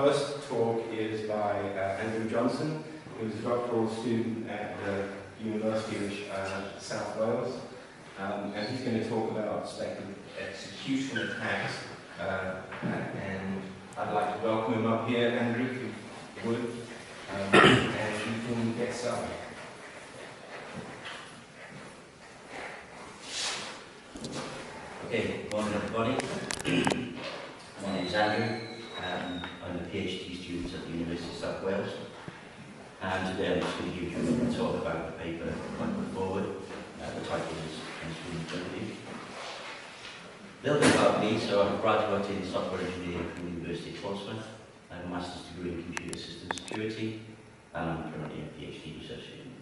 first talk is by Andrew Johnson, who's a doctoral student at the University of South Wales, and he's going to talk about speculative execution attacks. And I'd like to welcome him up here, Andrew, if you would, and you can get started. Okay, good morning everybody. My name is Andrew. I'm a PhD student at the University of South Wales, and today I'm just going to give you a talk about the paper I put forward. The title is Chemistry. A little bit about me. So I'm a graduate in software engineering from the University of Portsmouth. I have a master's degree in computer system security, and I'm currently a PhD research student.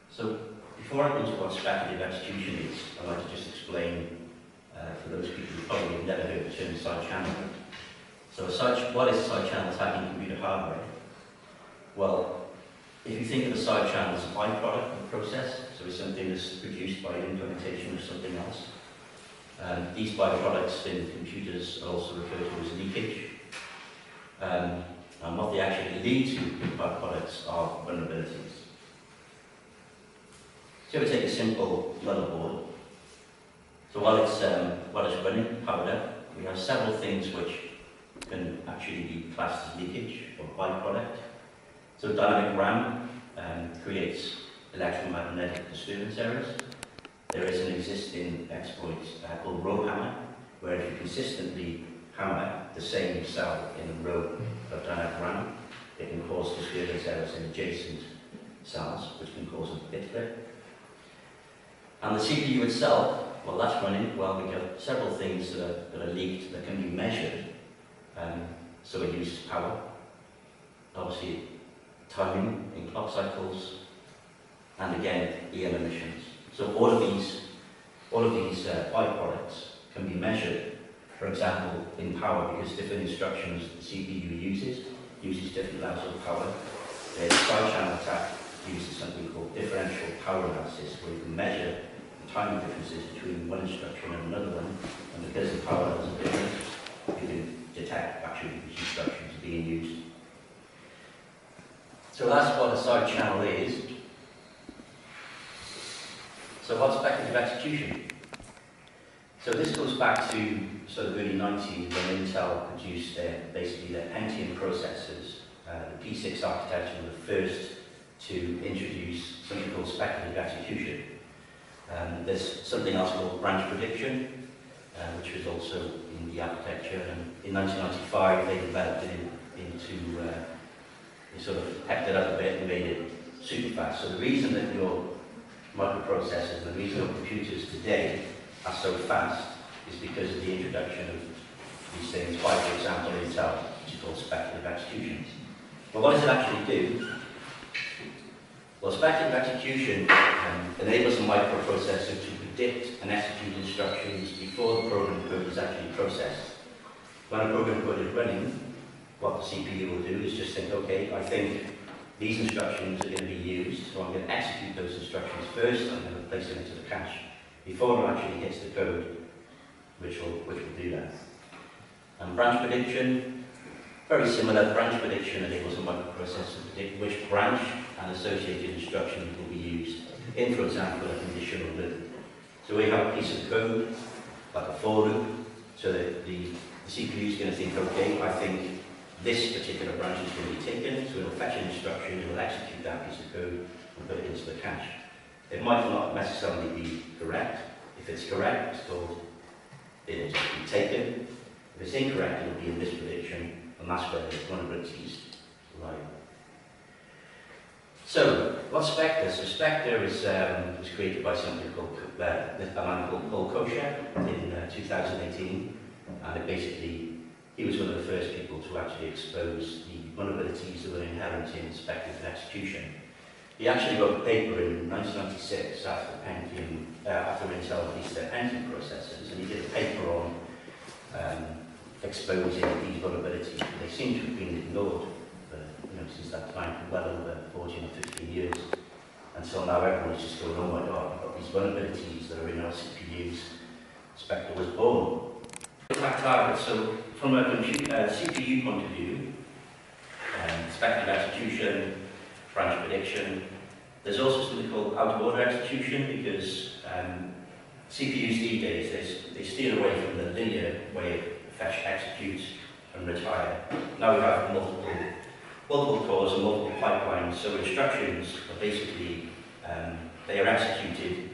So before I go into what speculative execution is, I'd like to just explain, for those people who probably have never heard the term side channel. So what is a side channel attack in computer hardware? Well, if you think of a side channel as a byproduct of the process, so it's something that's produced by an implementation of something else. These byproducts in computers are also referred to as leakage. And what they actually lead to byproducts are vulnerabilities. So we take a simple motherboard. So while it's running, powered up, we have several things which can actually be classed as leakage or byproduct. So dynamic RAM creates electromagnetic disturbance errors. There is an existing exploit called row hammer, where if you consistently hammer the same cell in a row of dynamic RAM, it can cause disturbance errors in adjacent cells, which can cause a bit flip. And the CPU itself, well, that's running. Well, we have several things that are leaked that can be measured. So it uses power, obviously timing in clock cycles, and again, EM emissions. So all of these byproducts can be measured, for example, in power, because different instructions the CPU uses different levels of power. The side channel attack uses something called differential power analysis, where you can measure the timing differences between one instruction and another one, and because the power levels are different, you can detect actually which instructions are being used. So that's what a side channel is. So what's speculative execution? So this goes back to sort of early 90s when Intel produced basically their Pentium processors. The P6 architecture was the first to introduce something called speculative execution. There's something else called branch prediction, which was also in the architecture. And in 1995, they developed it into, they sort of pepped it up a bit and made it super fast. So the reason that your microprocessors and the reason your computers today are so fast is because of the introduction of these things by, for example, Intel, which is called speculative execution. But what does it actually do? Well, speculative execution enables a microprocessor to predict and execute instructions before the program code is actually processed. When a program code is running, what the CPU will do is just think, okay, I think these instructions are going to be used, so I'm going to execute those instructions first, I'm going to place them into the cache before it actually hits the code, which will do that. And branch prediction, very similar. Branch prediction enables a microprocessor to predict which branch and associated instructions will be used in, for example, a conditional loop. So we have a piece of code, like a for loop, so that the CPU is going to think, okay, I think this particular branch is going to be taken, so it will fetch an instruction, it will execute that piece of code and put it into the cache. It might not necessarily be correct. If it's correct, it's called it will just be taken. If it's incorrect, it will be in this prediction, and that's where the vulnerabilities lie. So, what's Spectre? So Spectre was created by somebody called a man called Paul Kosher in 2018, and it basically, he was one of the first people to actually expose the vulnerabilities that were inherent in speculative execution. He actually wrote a paper in 1996 after Intel released their Pentium processors, and he did a paper on exposing these vulnerabilities. They seem to have been ignored since that time for well over 14 or 15 years. Until now, everyone's just going, oh my god, we've got these vulnerabilities that are in our CPUs. Spectre was born. Attack targets. So from a CPU point of view, speculative execution, branch prediction, there's also something called out-of-order execution, because CPUs these days, they steer away from the linear way of fetch, execute, and retire. Now we have multiple cores and multiple pipelines, so instructions are basically, they are executed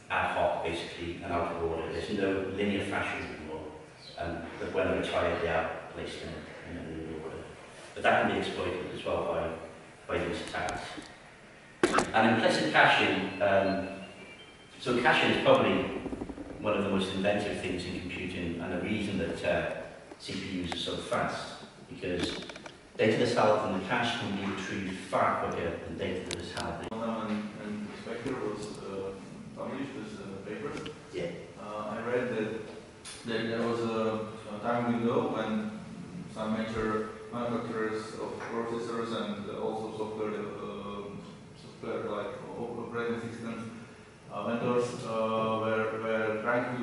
ad hoc, basically, and out of order. There's no linear fashion anymore, and when they're retired, they are placed in a linear order. But that can be exploited as well by these attacks. And implicit caching, so caching is probably one of the most inventive things in computing, and the reason that CPUs are so fast, because data that's held in the cache can be retrieved far quicker than data that is held in. And Spectre was published as papers. Yeah. I read that there was a time window when some major manufacturers of processors and also software like operating systems vendors were trying to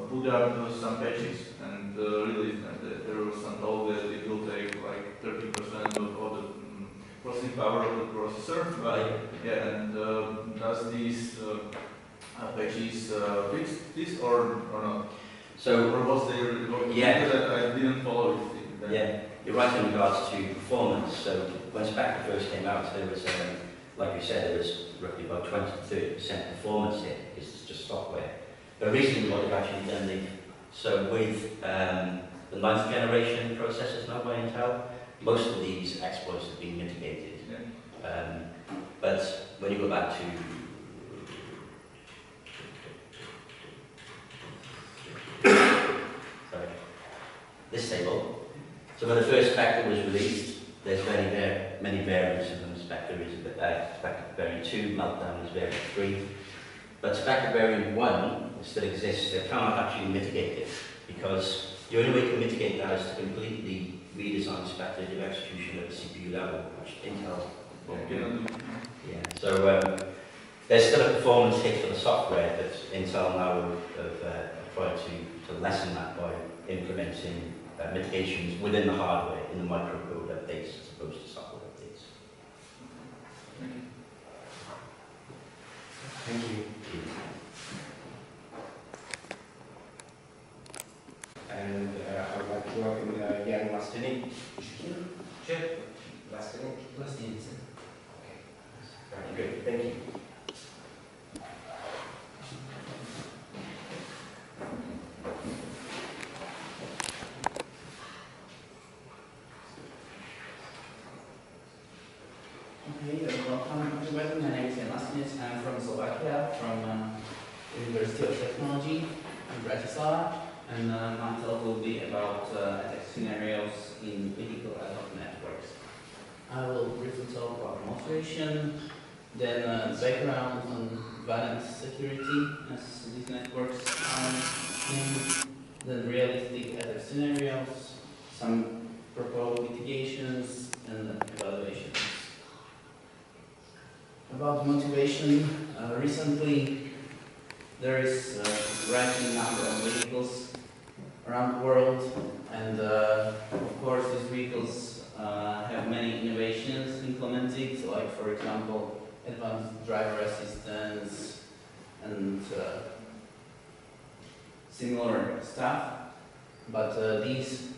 put up some patches and release them. There was some talk that it will take like 30% of the processing power of the processor. But yeah, and does these patches fix this or not? So, or was there? Yeah. Because I didn't follow it. Yeah, you're right in regards to performance. So when Spectre first came out, there was, like you said, there was roughly about 20 to 30% performance hit. It's just software. But recently, what they've actually done, so with the 9th generation processors now by Intel, most of these exploits have been mitigated. Yeah. But when you go back to this table, so when the first Spectre was released, there's many variants of them. Spectre is Spectre variant 2, Meltdown is variant 3. But Spectre variant 1 still exists. They cannot actually mitigate it, because the only way to mitigate that is to completely redesign speculative execution at the CPU level, which Intel won't do. Yeah. So there's still a performance hit for the software, but Intel now have tried to lessen that by implementing mitigations within the hardware in the microcode updates as opposed to software updates. Thank you. And I would like to welcome Jan Lastini. Sure. Lastini. Lastini. Okay. Very good. Thank you. Okay, welcome everybody. My name is Jan Lastini. I'm from Slovakia, from University of Technology in Bratislava. And my talk will be about attack scenarios in vehicle ad hoc networks. I will briefly talk about motivation, then background on variant security as these networks are named, then realistic attack scenarios, some proposed mitigations, and evaluations. About motivation, recently there is a rising number of vehicles around the world, and of course these vehicles have many innovations implemented, like for example advanced driver assistance and similar stuff. But these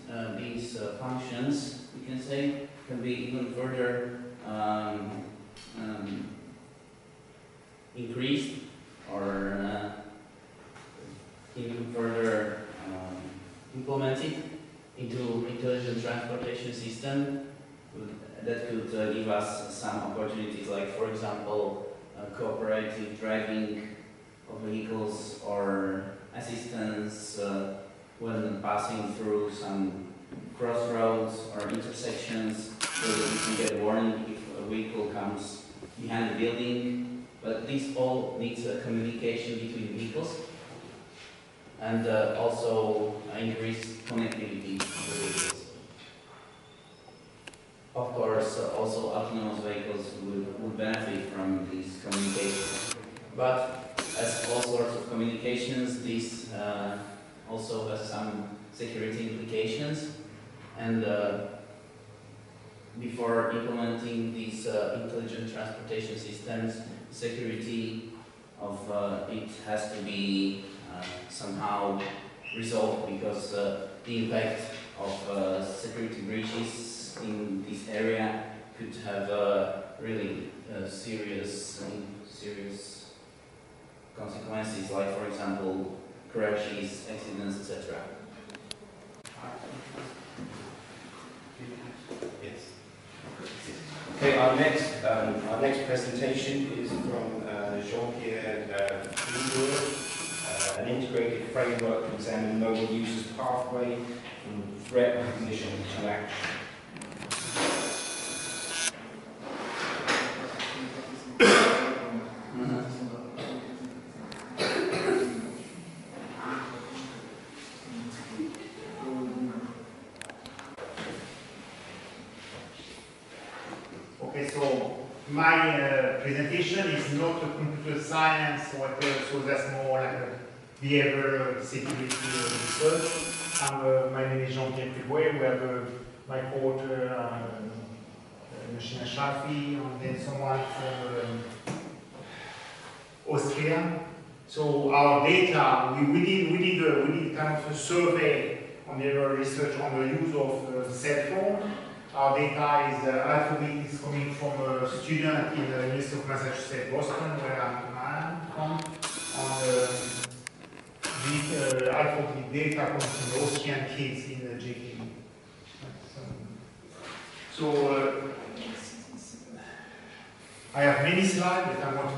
functions, we can say, can be even further increased or even further implemented into intelligent transportation system that could give us some opportunities, like for example cooperative driving of vehicles or assistance when passing through some crossroads or intersections, so that we can get a warning if a vehicle comes behind the building. But this all needs a communication between vehicles and also increased connectivity of the vehicles. Of course, also autonomous vehicles would benefit from these communications. But as all sorts of communications, these also has some security implications. And before implementing these intelligent transportation systems, security of it has to be somehow resolved, because the impact of security breaches in this area could have really serious consequences, like, for example, crashes, accidents, etc. Yes. Okay, our next presentation is from Jean-Pierre Vidal, an integrated framework to examine mobile users' pathway from threat recognition to action. Okay, so my presentation is not a computer science or whatever, so that's more like a behavioral security research. My name is Jean-Pierre Vidal. We have my co-author, Machine Shafi, and then someone from Austria. So our data, we did kind of a survey on the research on the use of cell phone. Our data is half of it is coming from a student in the University of Massachusetts, Boston, where I'm from. And half of the data comes from the Austrian kids in the JK. So I have many slides that I want to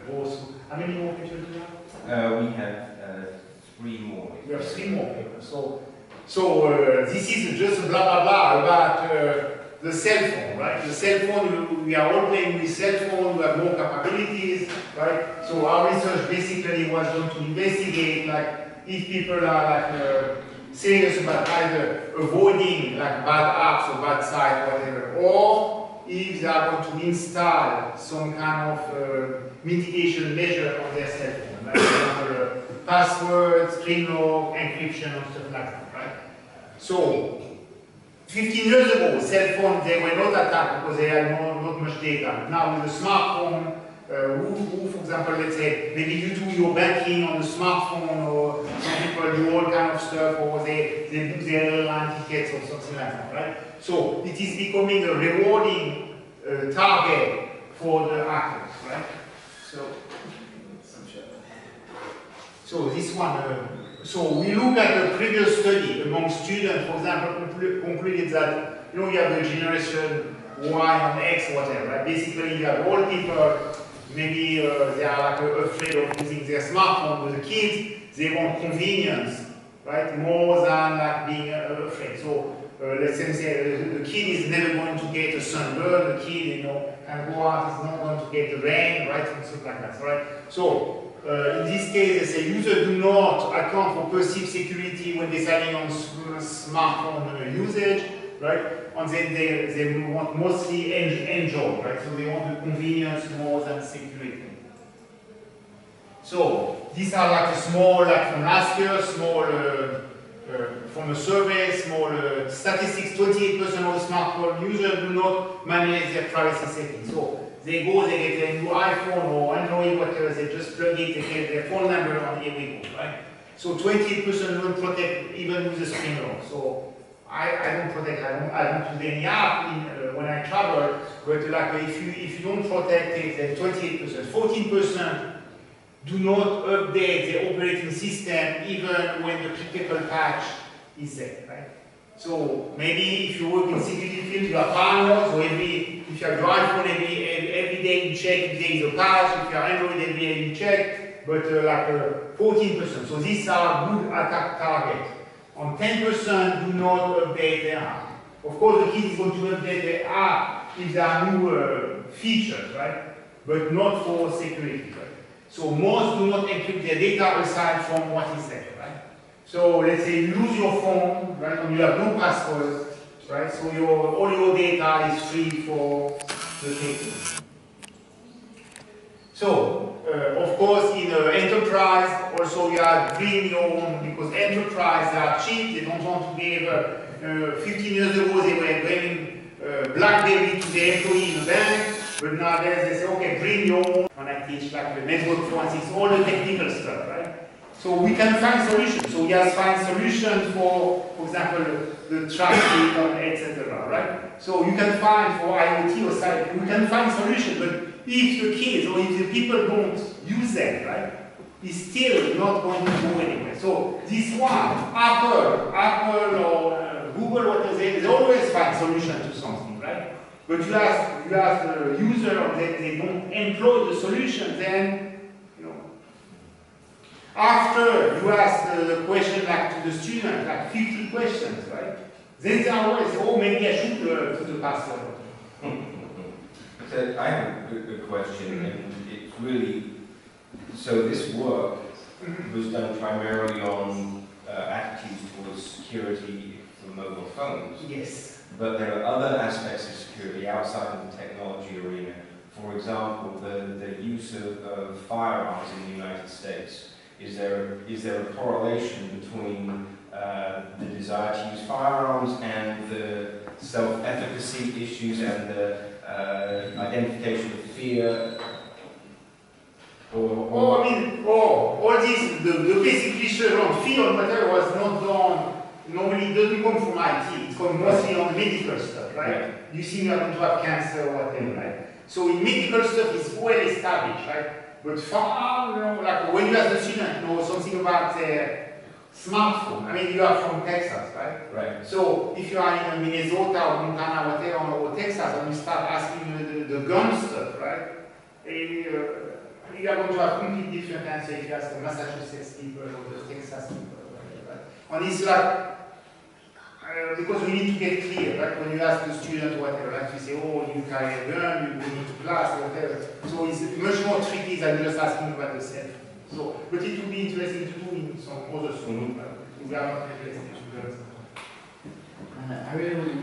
go through. How many more pictures do you have? We have 3 more. We have 3 more papers. So this is just blah blah blah about the cell phone, right? The cell phone, we are all playing with cell phone, we have more capabilities, right? So our research basically was going to investigate, like, if people are like serious about either avoiding like bad apps or bad sites, whatever, or if they are going to install some kind of mitigation measure on their cell phone, like for example, passwords, screen lock, encryption, and stuff like that. So, 15 years ago, cell phones, they were not attacked because they had not much data. Now with the smartphone, who, for example, let's say, maybe you do your banking on the smartphone, or some people do all kind of stuff, or they book their airline tickets or something like that, right? So, it is becoming a rewarding target for the hackers, right? So this one, so we look at the previous study among students, for example, concluded that, you have the generation Y and X, whatever, right? Basically, you have old people, maybe they are like afraid of using their smartphone, but the kids, they want convenience, right? More than like being afraid. So let's say the kid is never going to get a sunburn, the kid, can go out, is not going to get the rain, right? And stuff like that, right? So, in this case, they say users do not account for perceived security when deciding on smartphone usage, right? And then they want mostly enjoy, right? So they want the convenience more than security. So these are like a small, like from last year, small from a survey, small statistics. 28% of smartphone users do not manage their privacy settings. So they go, they get a new iPhone or Android, whatever, they just plug it, they get their phone number, and here we go, right? So 28% don't protect even with the screen lock. So I don't protect, I don't do any app when I travel, but like if you don't protect it, then 28%. 14% do not update the operating system even when the critical patch is there, right? So maybe if you work in security field, you are paranoid, so if you have your iPhone, every day you check if there is a patch, if you have Android, every day you check, but like 14%. So these are good attack targets. On 10% do not update their app. Of course, the kid is going to update their app if there are new features, right? But not for security, right? So most do not encrypt their data aside from what is there, right? So let's say you lose your phone, right, and you have no password, right? So all your data is free for the taking. So of course, in enterprise, also you have bring your own, because enterprise, they are cheap, they don't want to give, 15 years ago they were bringing BlackBerry to the employee in the bank, but nowadays they say, okay, bring your own. When I teach like the network forensics, all the technical stuff, right? So we can find solutions. So we have find solutions for example, the traffic, etc., right? So you can find for IoT or cyber, we can find solutions, but if the kids or if the people don't use them, right, it's still not going to go anywhere. So this one, Apple or Google, whatever, they always find solution to something, right? But you ask the user, they don't employ the solution, then after you ask the question like to the student, like 50 questions, right? Then they are always, oh, maybe I should put the password. So I have a good question, and it's really, so this work was done primarily on attitudes towards security for mobile phones. Yes. But there are other aspects of security outside of the technology arena. For example, the use of firearms in the United States. Is there a correlation between the desire to use firearms and the self-efficacy issues and the identification of fear? All this, the basic research on fear and whatever was not done, normally it doesn't come from IT, it's come mostly on medical stuff, right? Yeah. You see you are going to have cancer or whatever, right? So in medical stuff it's well established, right? But far, like when you as a student know something about smartphone, I mean you are from Texas, right? Right. So if you are in Minnesota or Montana, whatever, or Texas, and you start asking the gun stuff, right? You are going to have completely different answer if you ask the Massachusetts people or the Texas people, right? And it's like, because we need to get clear, right? When you ask the student whatever, right? You say, oh, you carry a gun, you go into class, whatever. So it's much more tricky than just asking about the self. So, but it would be interesting to do in some other schools. We are not interested in guns. I really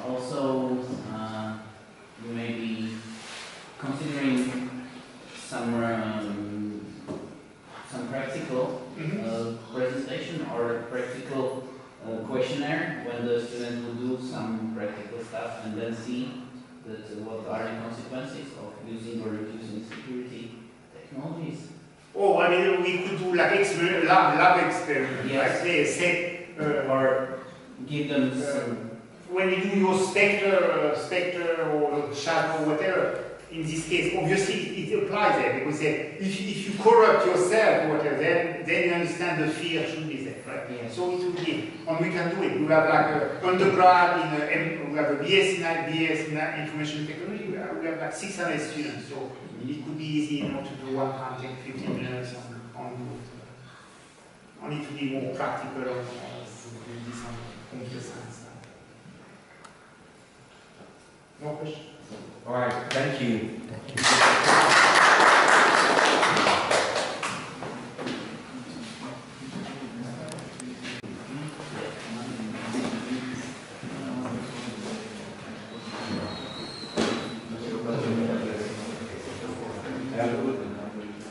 also you may be considering some practical presentation or practical questionnaire when the student will do some practical stuff and then see that what are the consequences of using or reducing security technologies. Oh, I mean, we could do like lab experiment. Yes. Like say, or give them some. When you do your spectre or shadow or whatever, in this case, obviously it applies there because if you corrupt yourself or whatever, then you understand the fear should be there, right? Yes. So it will be, and we can do it. We have like an undergrad we have a BS in information technology. We have like 600 students, so it could be easy, to do one time, take 15 minutes on it to be more practical on this computer science. No question? All right, thank you.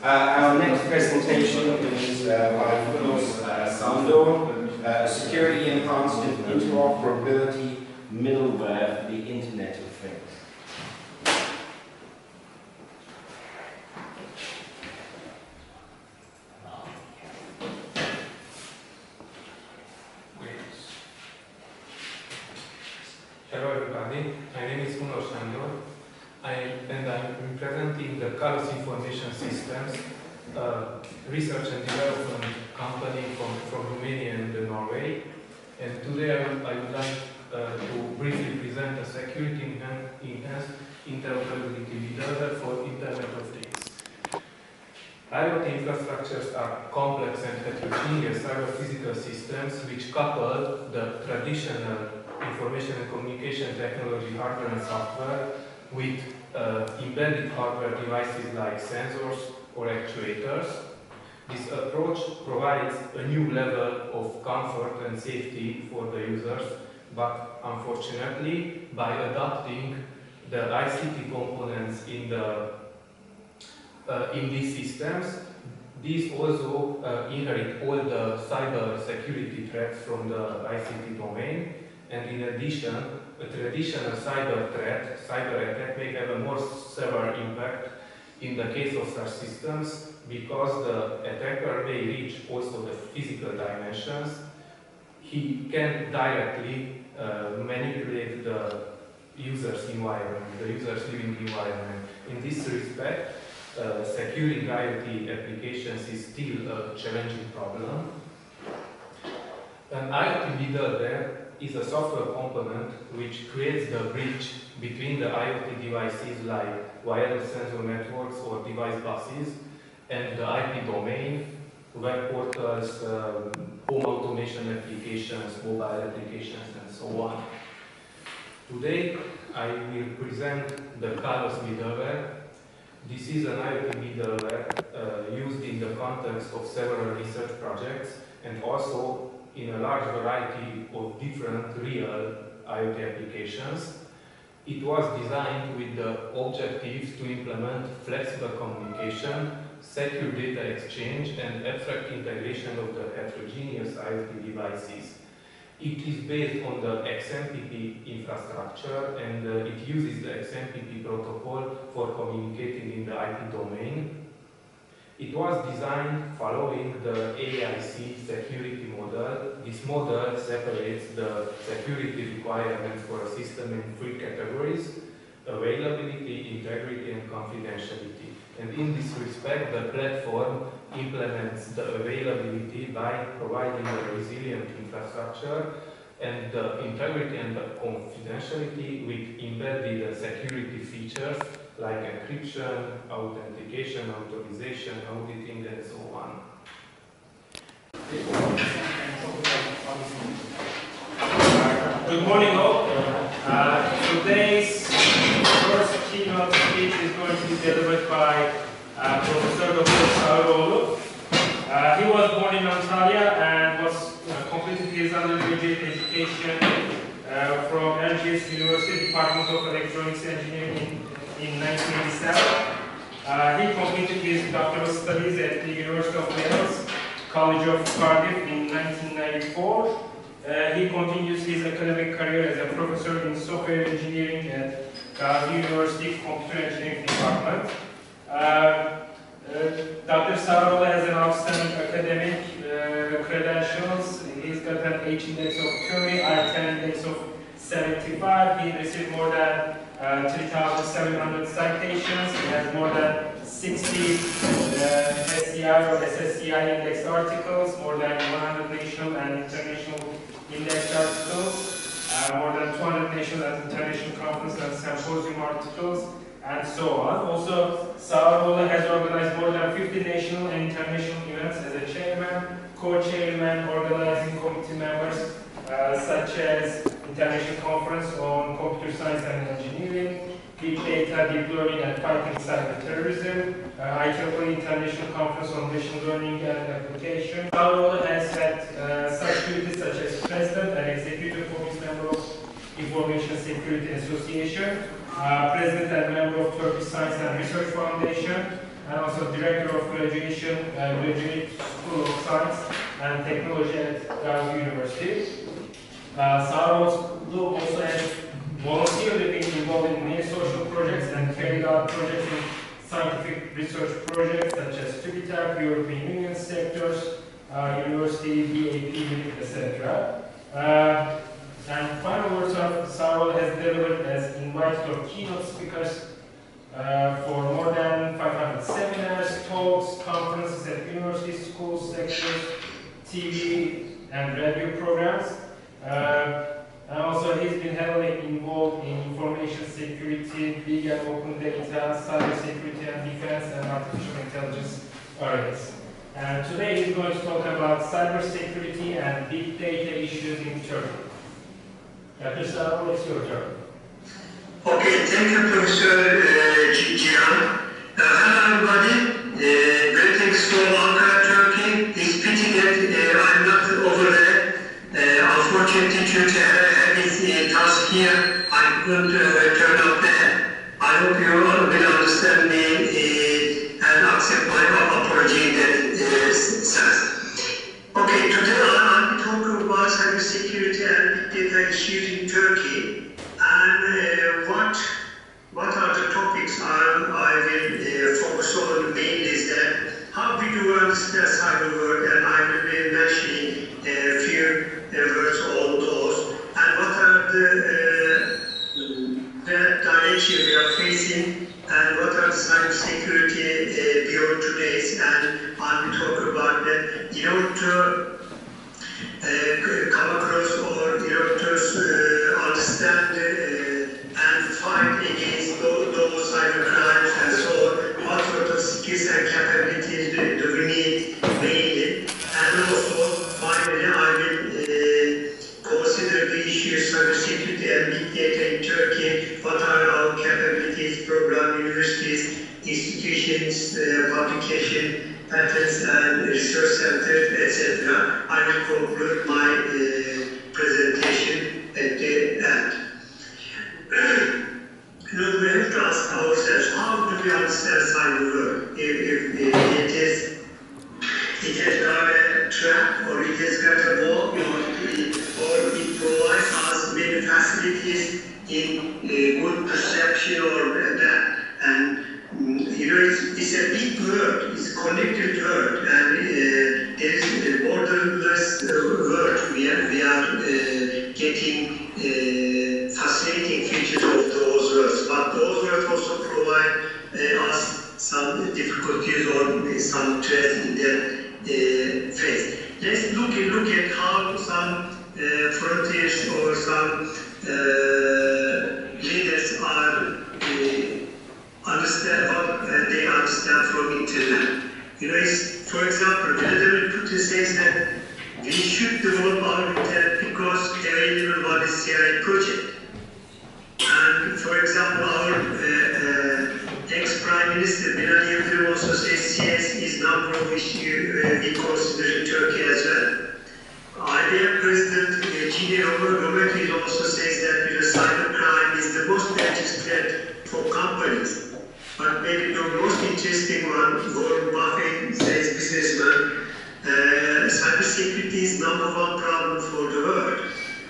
Our next presentation is by Sandor, Security Enhanced Interoperability Middleware for the Internet of Things. Hello everybody, my name is Sandor, and I'm presenting the Carlos Information Systems, research and development company from Romania and Norway. And today I would like to briefly present a security enhanced interoperability middleware for Internet of Things. IoT infrastructures are complex and heterogeneous cyber-physical systems which couple the traditional information and communication technology hardware and software with embedded hardware devices like sensors or actuators. This approach provides a new level of comfort and safety for the users, but unfortunately, by adopting the ICT components in the in these systems. These also inherit all the cyber security threats from the ICT domain, and in addition, a traditional cyber threat, cyber attack, may have a more severe impact in the case of such systems, because the attacker may reach also the physical dimensions. He can directly manipulate the user's environment, the user's living environment. In this respect, securing IoT applications is still a challenging problem. An IoT middleware is a software component which creates the bridge between the IoT devices like wireless sensor networks or device buses and the IP domain, web portals, home automation applications, mobile applications, and so on. Today, I will present the Carlos middleware. This is an IoT middleware used in the context of several research projects and also in a large variety of different real IoT applications. It was designed with the objectives to implement flexible communication, secure data exchange, and abstract integration of the heterogeneous IoT devices. It is based on the XMPP infrastructure, and it uses the XMPP protocol for communicating in the IP domain. It was designed following the AIC security model. This model separates the security requirements for a system in three categories: availability, integrity, and confidentiality. And in this respect, the platform implements the availability by providing a resilient infrastructure, and the integrity and the confidentiality with embedded security features like encryption, authentication, authorization, auditing, and so on. Good morning all. Today's first keynote speech is going to be delivered by Professor Dr. Sağıroğlu. He was born in Antalya and was completed his undergraduate education from LGS University Department of Electronics Engineering in 1987. He completed his doctoral studies at the University of Wales College of Cardiff in 1994. He continues his academic career as a professor in software engineering at Gazi University Computer Engineering Department. Dr. Sağıroğlu has an outstanding academic credentials. He's got an H index of 30, I-10 index of 75. He received more than 3,700 citations. He has more than 60 SCI or SSCI index articles, more than 100 national and international index articles, more than 200 national and international conference and symposium articles, and so on. Also, Sağıroğlu has organized more than 50 national and international events as a chairman, co-chairman, organizing committee members, such as International Conference on Computer Science and Engineering, Big Data, Deep Learning and Fighting Cyber Terrorism, IEEE International Conference on Machine Learning and Application. Sağıroğlu has had such duties such as President and Executive Office Member of Information Security Association, President and Member of Turkish Science and Research Foundation, and also Director of Graduate School of Science and Technology at Gazi University. Sağıroğlu also has voluntarily been involved in many social projects and carried out projects in scientific research projects such as TÜBİTAK, European Union sectors, university, DAP unit, etc. And final words of Sağıroğlu has delivered as invited or keynote speakers for more than 500 seminars, talks, conferences at universities, schools, sectors, TV and radio programs. And also he's been heavily involved in information security, big and open data, cyber security and defense, and artificial intelligence areas. And today he's going to talk about cyber security and big data issues in Turkey. Dr. Sağıroğlu, it's your turn. Okay, thank you, Professor Cihan. Hello, everybody. Greetings from Ankara, Turkey. It's pity that I'm not over there. Unfortunately, due to having task here, I couldn't turn up there. I hope you all will understand me and accept my apology in that sense. Okay, today I'm talking about cybersecurity and big data issues in Turkey, and what are the topics I will focus on mainly is that how we do understand cyber world, and I will be mentioning a few words on those, and what are the direction we are facing, and what are the cybersecurity beyond today's, and I will talk about that in order to come across or in order to understand and fight against those cyber crimes and so on. What sort of skills and capabilities do we need mainly? And also, finally, I will consider the issue of cybersecurity and big data in Turkey. What are our capabilities, program, universities, institutions, publication, patents and research centers, etc. I will conclude my presentation at the end. We have to ask ourselves, how do we understand cyber world? If it has got a trap, or it has got a wall, or it provides us many facilities in good perception or that. And it's a big world, it's a connected world, and there is a borderless world. We are getting fascinating features of those worlds, but those worlds also provide us some difficulties or some threats in their face. Let's look at how some frontiers or some leaders are understand what they understand from internet. For example, Vladimir Putin says that we should develop our internet because available one is CRI project. And for example, our ex-Prime Minister Binali Yıldırım also says CS is number of issue we consider in Turkey as well. IBM President Gini Rometty also says that cybercrime is the most dangerous threat for companies. But maybe the most interesting one, Warren Buffett says, businessman, cybersecurity is #1 problem for the world.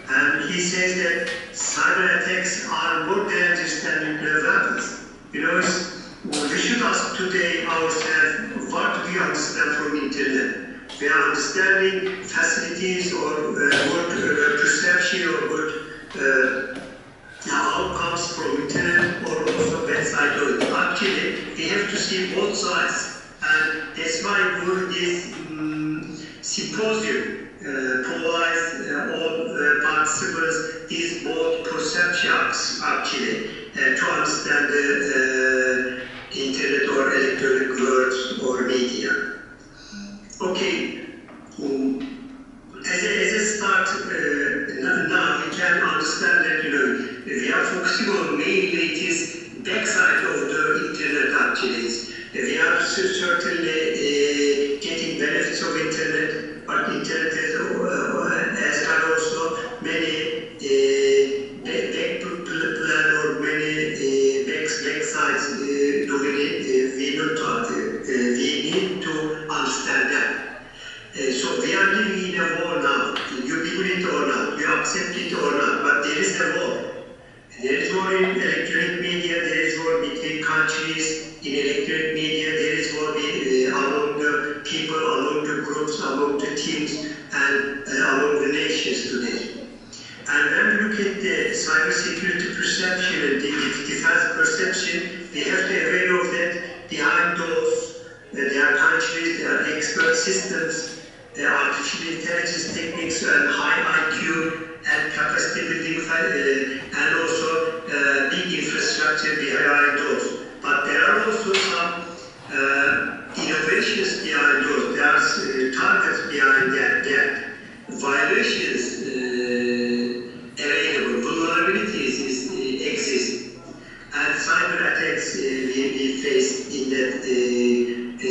And he says that cyber attacks are more dangerous than nuclear weapons. We should ask today ourselves, what do we understand from internet? We are understanding facilities or good perception or good outcomes from internet or also bad side of it. Actually, we have to see both sides, and that's why this symposium provides all participants these both perceptions actually to understand the internet or electronic words or media. Okay. As a start, now we can understand that we are focusing on mainly it is backside of the internet actually. We are certainly getting benefits of internet, but internet has got also many backplan or many backsides. We need to understand that. So we are living in a war now. You believe it or not, you accept it or not, but there is a war. There is war in electronic media, there is war between countries. In electronic media, there is war among the people, among the groups, among the teams, and among the nations today. And when we look at the cybersecurity perception and the defense perception, we have to be aware of that behind those, there are countries, there are expert systems, there are artificial intelligence techniques and high IQ and capacity building and also big infrastructure behind those. But there are also some innovations behind those. There are targets behind that. Violations available, vulnerabilities exist, and cyber attacks we face in that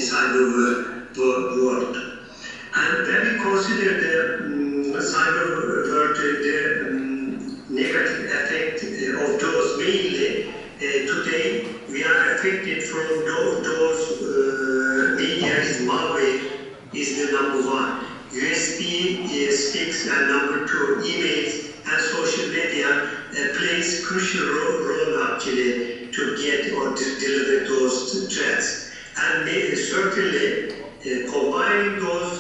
cyber world. And when we consider the cyber world, the negative effect of those mainly, today we are affected from those emails and social media plays crucial role actually to get or to deliver those threats. And certainly combining those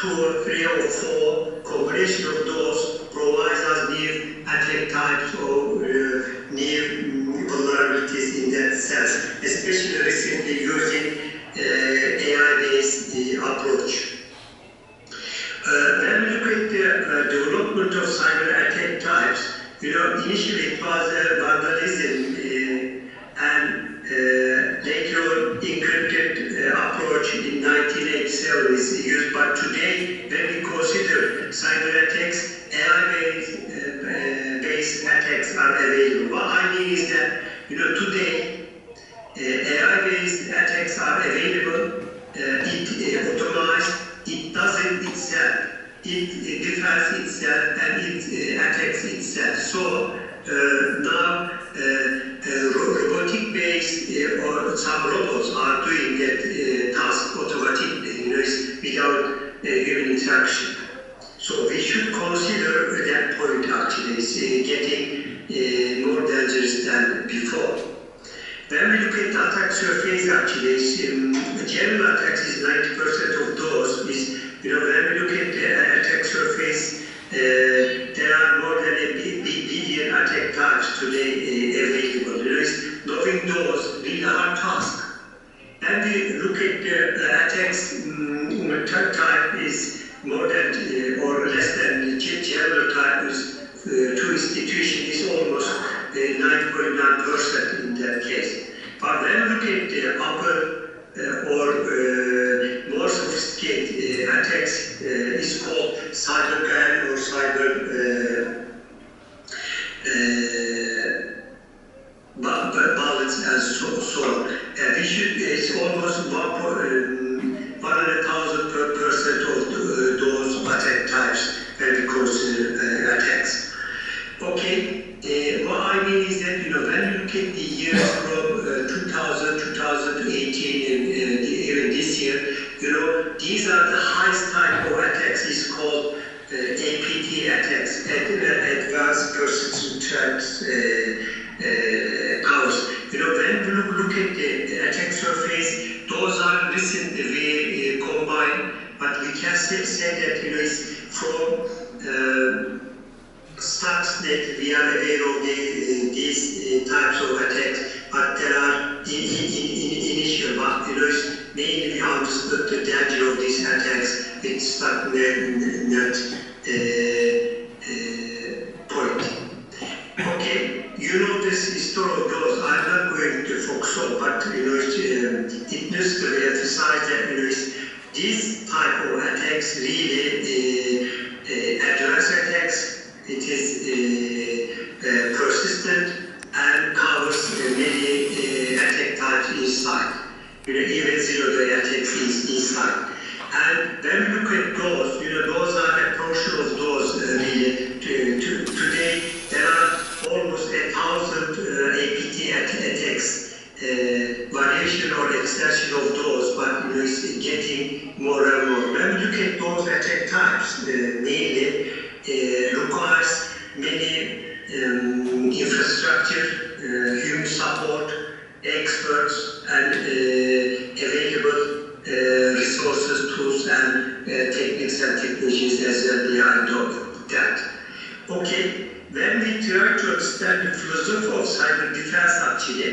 2 or 3 or 4 combination of those provides us new attack types or new vulnerabilities in that sense, especially recently using AI-based approach. When we look at the development of cyber attack types, initially it was vandalism and later on encrypted approach in 1987 is used, but today when we consider cyber attacks, AI-based attacks are available. What I mean is that, today AI-based attacks are available, it automized, it does it itself, it defends itself and it attacks itself. So now robotic-based or some robots are doing that task automatically, without human interaction. So we should consider that point actually is getting more dangerous than before. When we look at the attack surface actually, general attacks is 90% of those is, when we look at the attack surface, there are more than a billion attack types today available. Knowing those really hard task. When we look at the attacks, type is more than or less than the general type is to institution is almost 9.9% in that case. But when we look at the upper or more sophisticated attacks, is called cyber or cyber balance and so on. It's almost 100,000% of those attack types when we consider attacks. Okay, what I mean is that, when you look at the years from 2000, 2018 and even this year, these are the highest type of attacks. It's called APT attacks, Advanced Persistent Threat Counts. When we look at the attack surface, those are recently combined, but we can still say that, it's from Stuxnet, we are aware of these types of attacks, but there are initial, but mainly we understood the danger of these attacks with Stuxnet point. Okay, this story of those, I'm not going to focus on, but it needs to be emphasized that these type of attacks really advanced attacks. It is persistent and covers many attack types inside. Even zero-day attacks inside. And when we look at those, those are a portion of those really. Today, there are almost 1,000 APT attacks, variation or extension of those, but it's getting more and more. When we look at those attack types, mainly, requires many infrastructure, human support, experts, and available resources, tools, and techniques and technologies as well behind that. Okay, when we try to understand the philosophy of cyber defense, actually,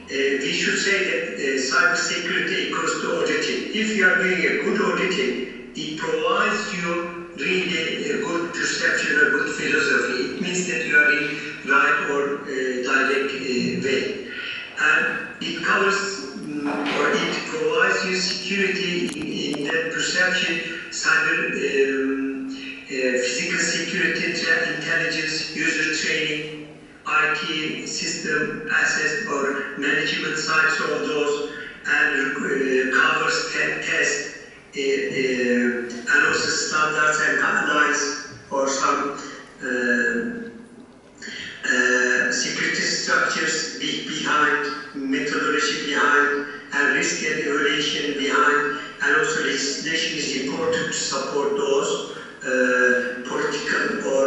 we should say that cyber security equals to auditing. If you are doing a good auditing, it provides you really a good perception, a good philosophy. It means that you are in right or direct way. And it covers or it provides you security in that perception, cyber physical security, threat intelligence, user training, IT system access or management sides of those, and covers test. And also standards and guidelines or some security structures behind, methodology behind, and risk evaluation behind, and also legislation is important to support those political or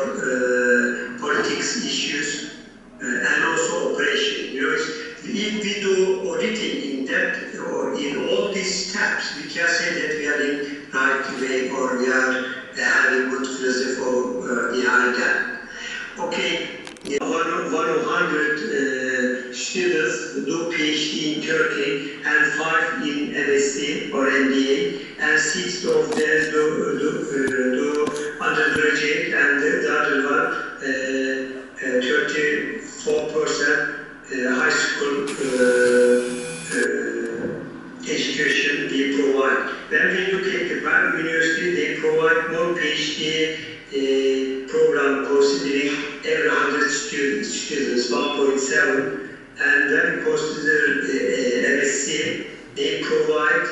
considering every 100 students 1.7, and then consider MSc, they provide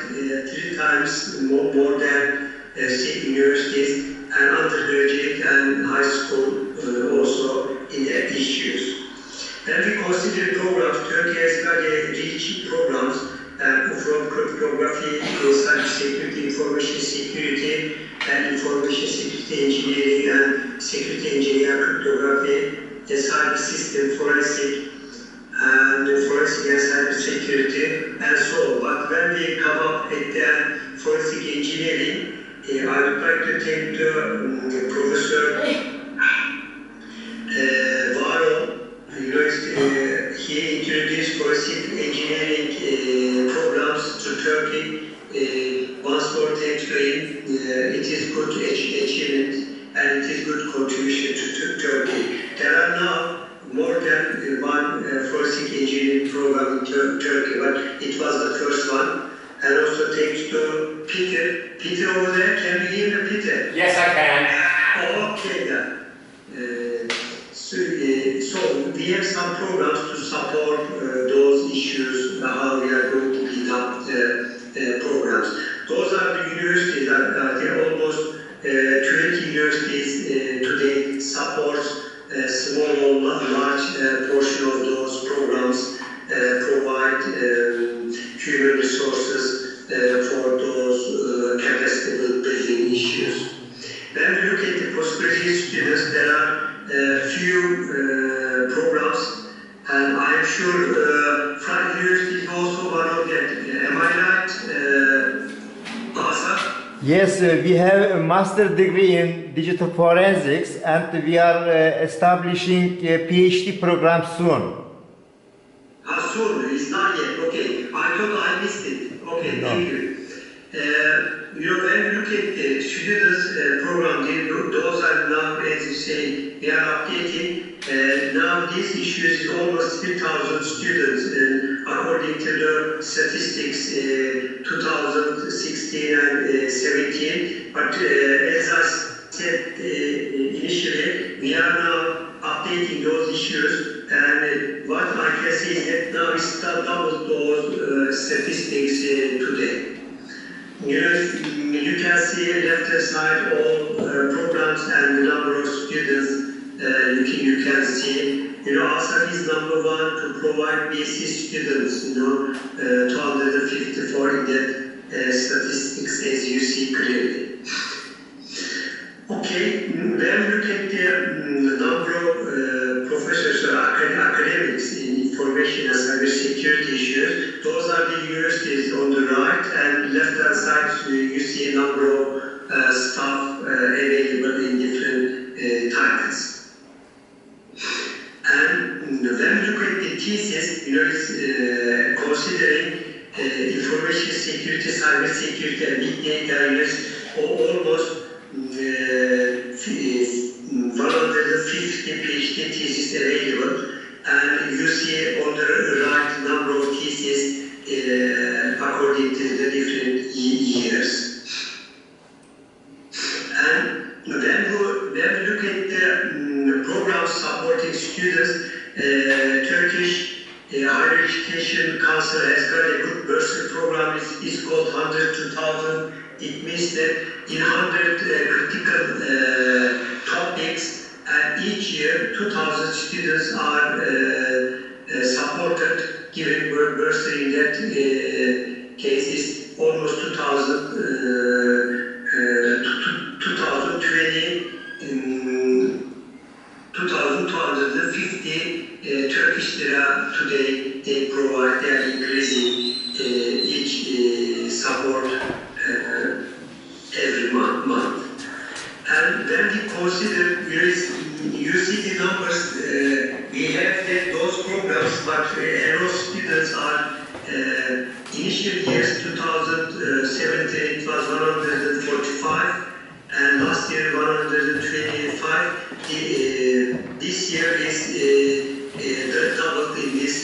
3 times more than state universities, and undergraduate and high school also in their issues. When we consider programs, Turkey has very rich programs from cryptography, cybersecurity, information security, and information security engineering, and security engineering, cryptography, cyber system, forensic, and forensic and cyber security, and so on. But when we come up with the forensic engineering, I would like to thank the Professor Varo. He introduced forensic engineering programs to Turkey. Once more, thanks to him. It is good achievement and it is good contribution to Turkey. There are now more than one forensic engineering program in Turkey, but it was the first one. And also thanks to Peter. Peter over there, can you hear me, Peter? Yes, I can. Okay then. So we have some programs to support those issues, how we are going to build up the programs. Those are the universities, there are almost 20 universities today support a small or large portion of those programs, provide human resources for those capacity building issues. When we look at the postgraduate students, there are few programs, and I am sure Friday University is also one of them. Am I right, Asa? Yes, we have a master degree in digital forensics, and we are establishing a PhD program soon. Soon, it's not yet. Okay, I thought I missed it. Okay, no. Thank you. When you look at the students program, those are now, as you say, we are updating. Now this issue is almost 3,000 students, according to the statistics 2016 and 17. But as I said initially, we are now updating those issues, and what I can say is that now it's double those statistics today. You can see left-hand side all programs and the number of students you can see. ASAP is number 1 to provide BSc students, 254 in that statistics as you see clearly. Okay, when we look at the number of professors or academics in information and cybersecurity issues, those are the universities on the right, and left-hand side you see a number of staff available in different titles. And when we look at the thesis, it's considering information security, cybersecurity, and big data, almost 150 PhD theses available, and you see on the right number of theses according to the different years. And when we look at the programs supporting students, Turkish Higher Education Council has got a good bursary program. It's called 100-2000. It means that in 100 critical topics, and each year 2,000 students are supported, given bursary. In that case is almost 2,250 Turkish lira today they provide. They are increasing each support every month. And when we consider, you see the numbers, we have those programs, but enrolled students are initial years 2017 it was 145, and last year 125. This year is doubled in this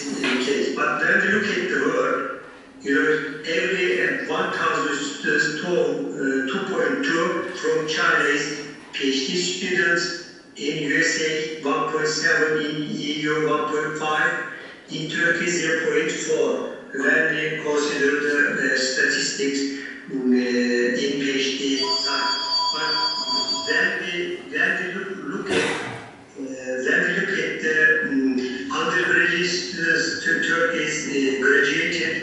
case. But when we look at the world, every 1,000 students, 2.2 from China is PhD students, in USA 1.7, in EU 1.5, in Turkey 0.4. When we consider the statistics in PhD time. But when we look at the undergraduate students, Turkey is graduated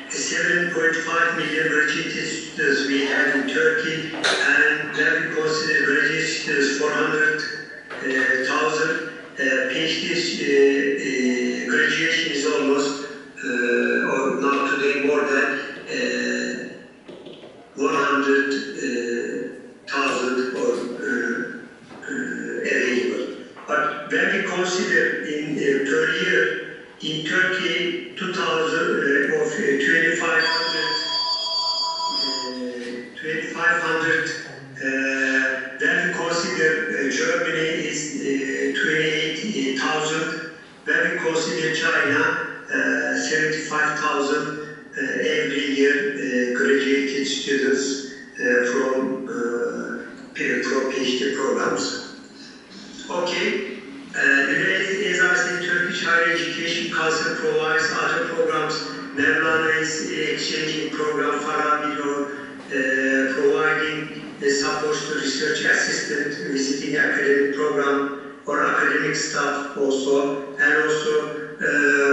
7.5 million graduate students we have in Turkey, and when we consider graduate students 400,000, PhD graduation is almost, or not today, more than 100,000 or available. But when we consider in per year, in Turkey, 2,500, when we consider Germany is 28,000, when we consider China, 75,000 every year graduated students from PhD programs. Okay. As I said, Turkish Higher Education Council provides other programs. Mevlana is exchanging program, Farabilo providing support to research assistant, visiting academic program or academic staff also. And also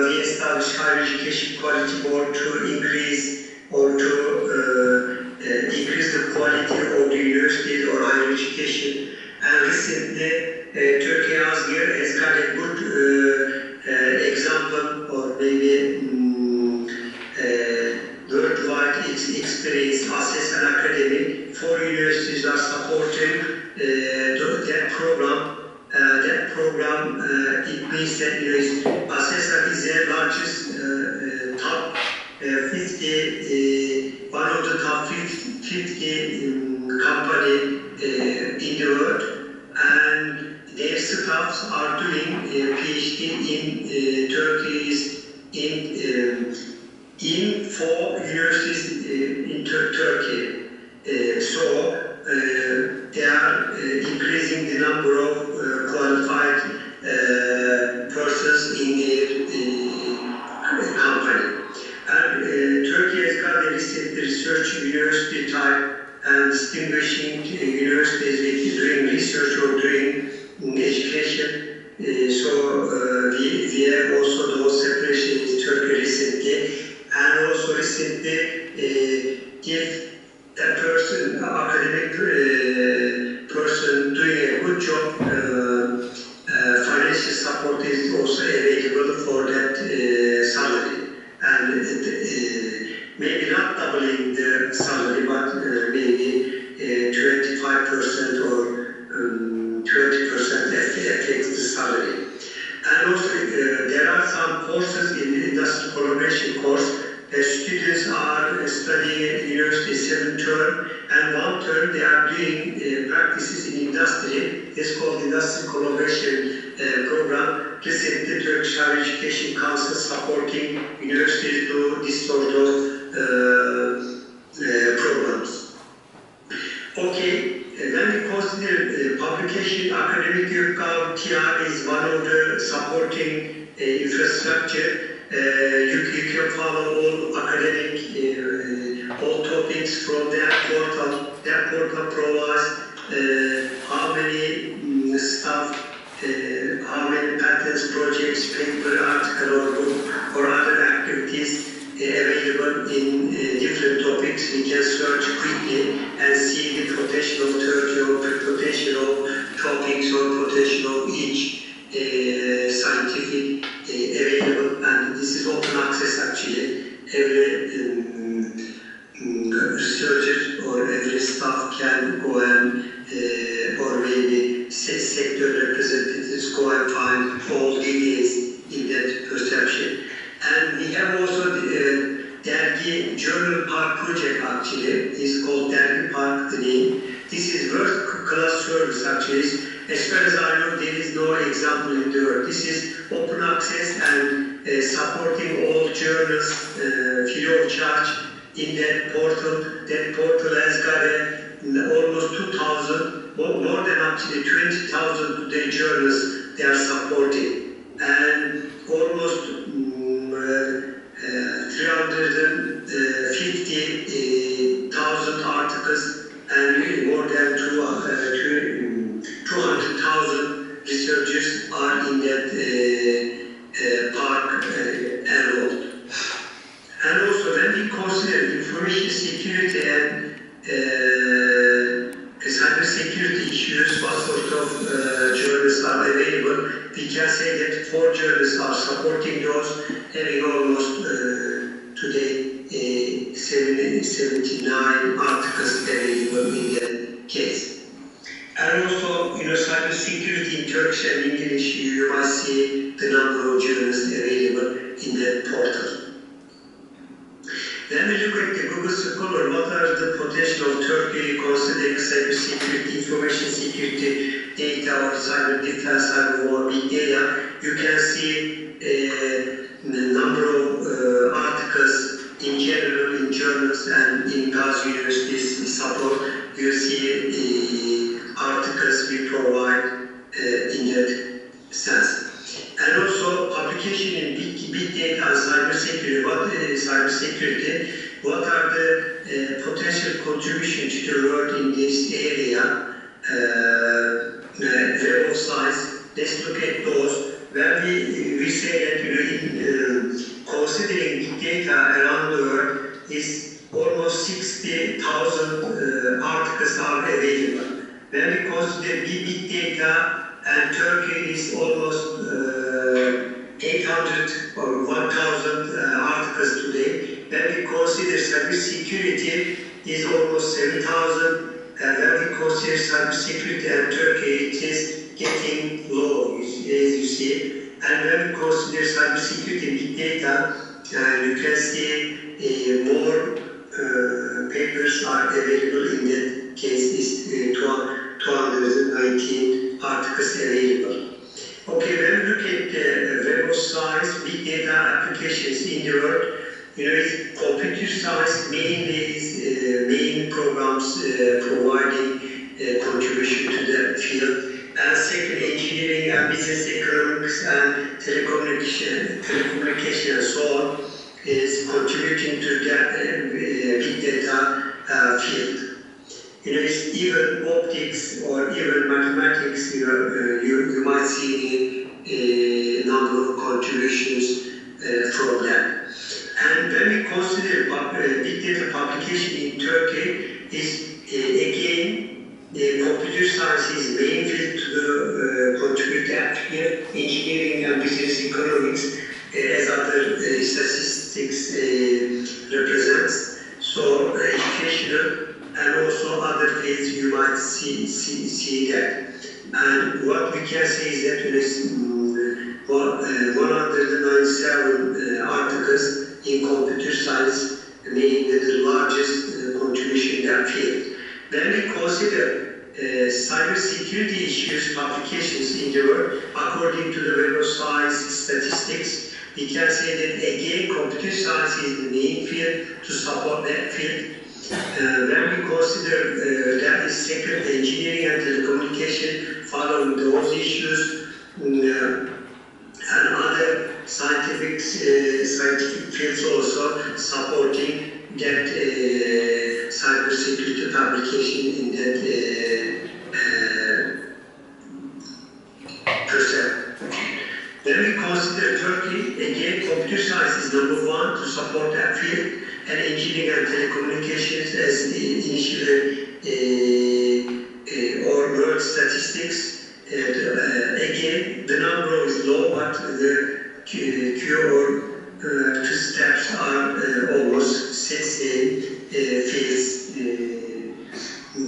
we established Higher Education Quality Board to increase or to increase the quality of the universities or higher education. And recently, Turkey has got a good example, or maybe worldwide experience, Assess and Academy. 4 universities are supporting that program. It means that Assess is the largest top 50, one of the top 50 company in the world. And their staffs are doing PhD in Turkey's in 4 universities in Turkey. So they are increasing the number of qualified persons in their company. And Turkey has got a research university type and distinguishing universities with doing research or doing education. So we have also those separation in Turkey recently. And also recently, if a person, academic person doing a good job, financial support is also available for that salary. And maybe not doubling the salary, but maybe 25% or 20% affects the salary. And also there are some courses in the industrial collaboration course. Students are studying at university 7 term, and 1 term they are doing practices in industry. It's called Industrial Collaboration Program. Recently, Turkish Higher Education Council supporting universities to this sort of programs. Okay, when we consider publication, academic YouGov TR is one of the supporting infrastructure. You can follow all academic, all topics from that portal. That portal provides how many staff, how many patents, projects, paper, article, or book, or other activities available in different topics. We can search quickly and see the potential of Turkey or potential topics or potential of each scientific available, and this is open access actually. Every researcher or every staff can go and or maybe sector representatives go and find all details in that perception. And we have also the Dergi Journal Park project actually. It's called Dergi Park, the name. This is world-class service actually. As far as I know, there is no example in the world. This is open access and supporting all journals free of charge in that portal. That portal has got almost 2,000 more than up to 20,000 today journals they are supporting, and almost 350,000 articles and more than 200,000 researchers are in that park enrolled. And also when we consider information security and cyber security issues, what sort of journals are available, we can say that 4 journals are supporting those, having almost today 79 articles available in that case. And also, cyber security in Turkish and English, you might see the number of journals available in that portal. When we look at the Google Scholar, what are the potential of Turkey considering cyber security, information security, data or cyber defense, cyber war, big data, you can see the number of articles in general in journals and in Gazi University's support. You see the articles we provide in that sense. And also publication in big data and cybersecurity. What are the potential contributions to the world in this area? Level size. Let's look at those. When we say that considering big data around the world is almost 60,000 articles are available. When we consider big data, and Turkey is almost 800 or 1,000 articles today. When we consider cybersecurity is almost 7,000. And when we consider cybersecurity and Turkey, it is getting low, as you see. And when we consider cybersecurity big data, you can see more papers are available in that case. Is 219 articles available. Okay, when we look at the web of science, big data applications in the world, it's computer science mainly is main programs providing contribution to the field. And second, engineering and business economics and telecommunication and so on is contributing to the big data field. It's even optics or even mathematics, you might see a number of contributions from that. And when we consider big data publication in Turkey, is again, computer science is main field to contribute that field, engineering and business economics, as other statistics represents. So educational and also other fields you might see that. And what we can say is that 197 articles in computer science, meaning the largest contribution in that field. When we consider cybersecurity issues publications in the world, according to the Web of Science statistics, we can say that again computer science is the main field to support that field. When we consider that is second, engineering and telecommunication, following those issues, and other scientific fields also supporting that cybersecurity publication in that percent. When we consider Turkey, again, computer science is number 1 to support that field, and engineering and telecommunications as initially or world statistics. Again, the number is low, but the Q or 2 steps are almost 16 fields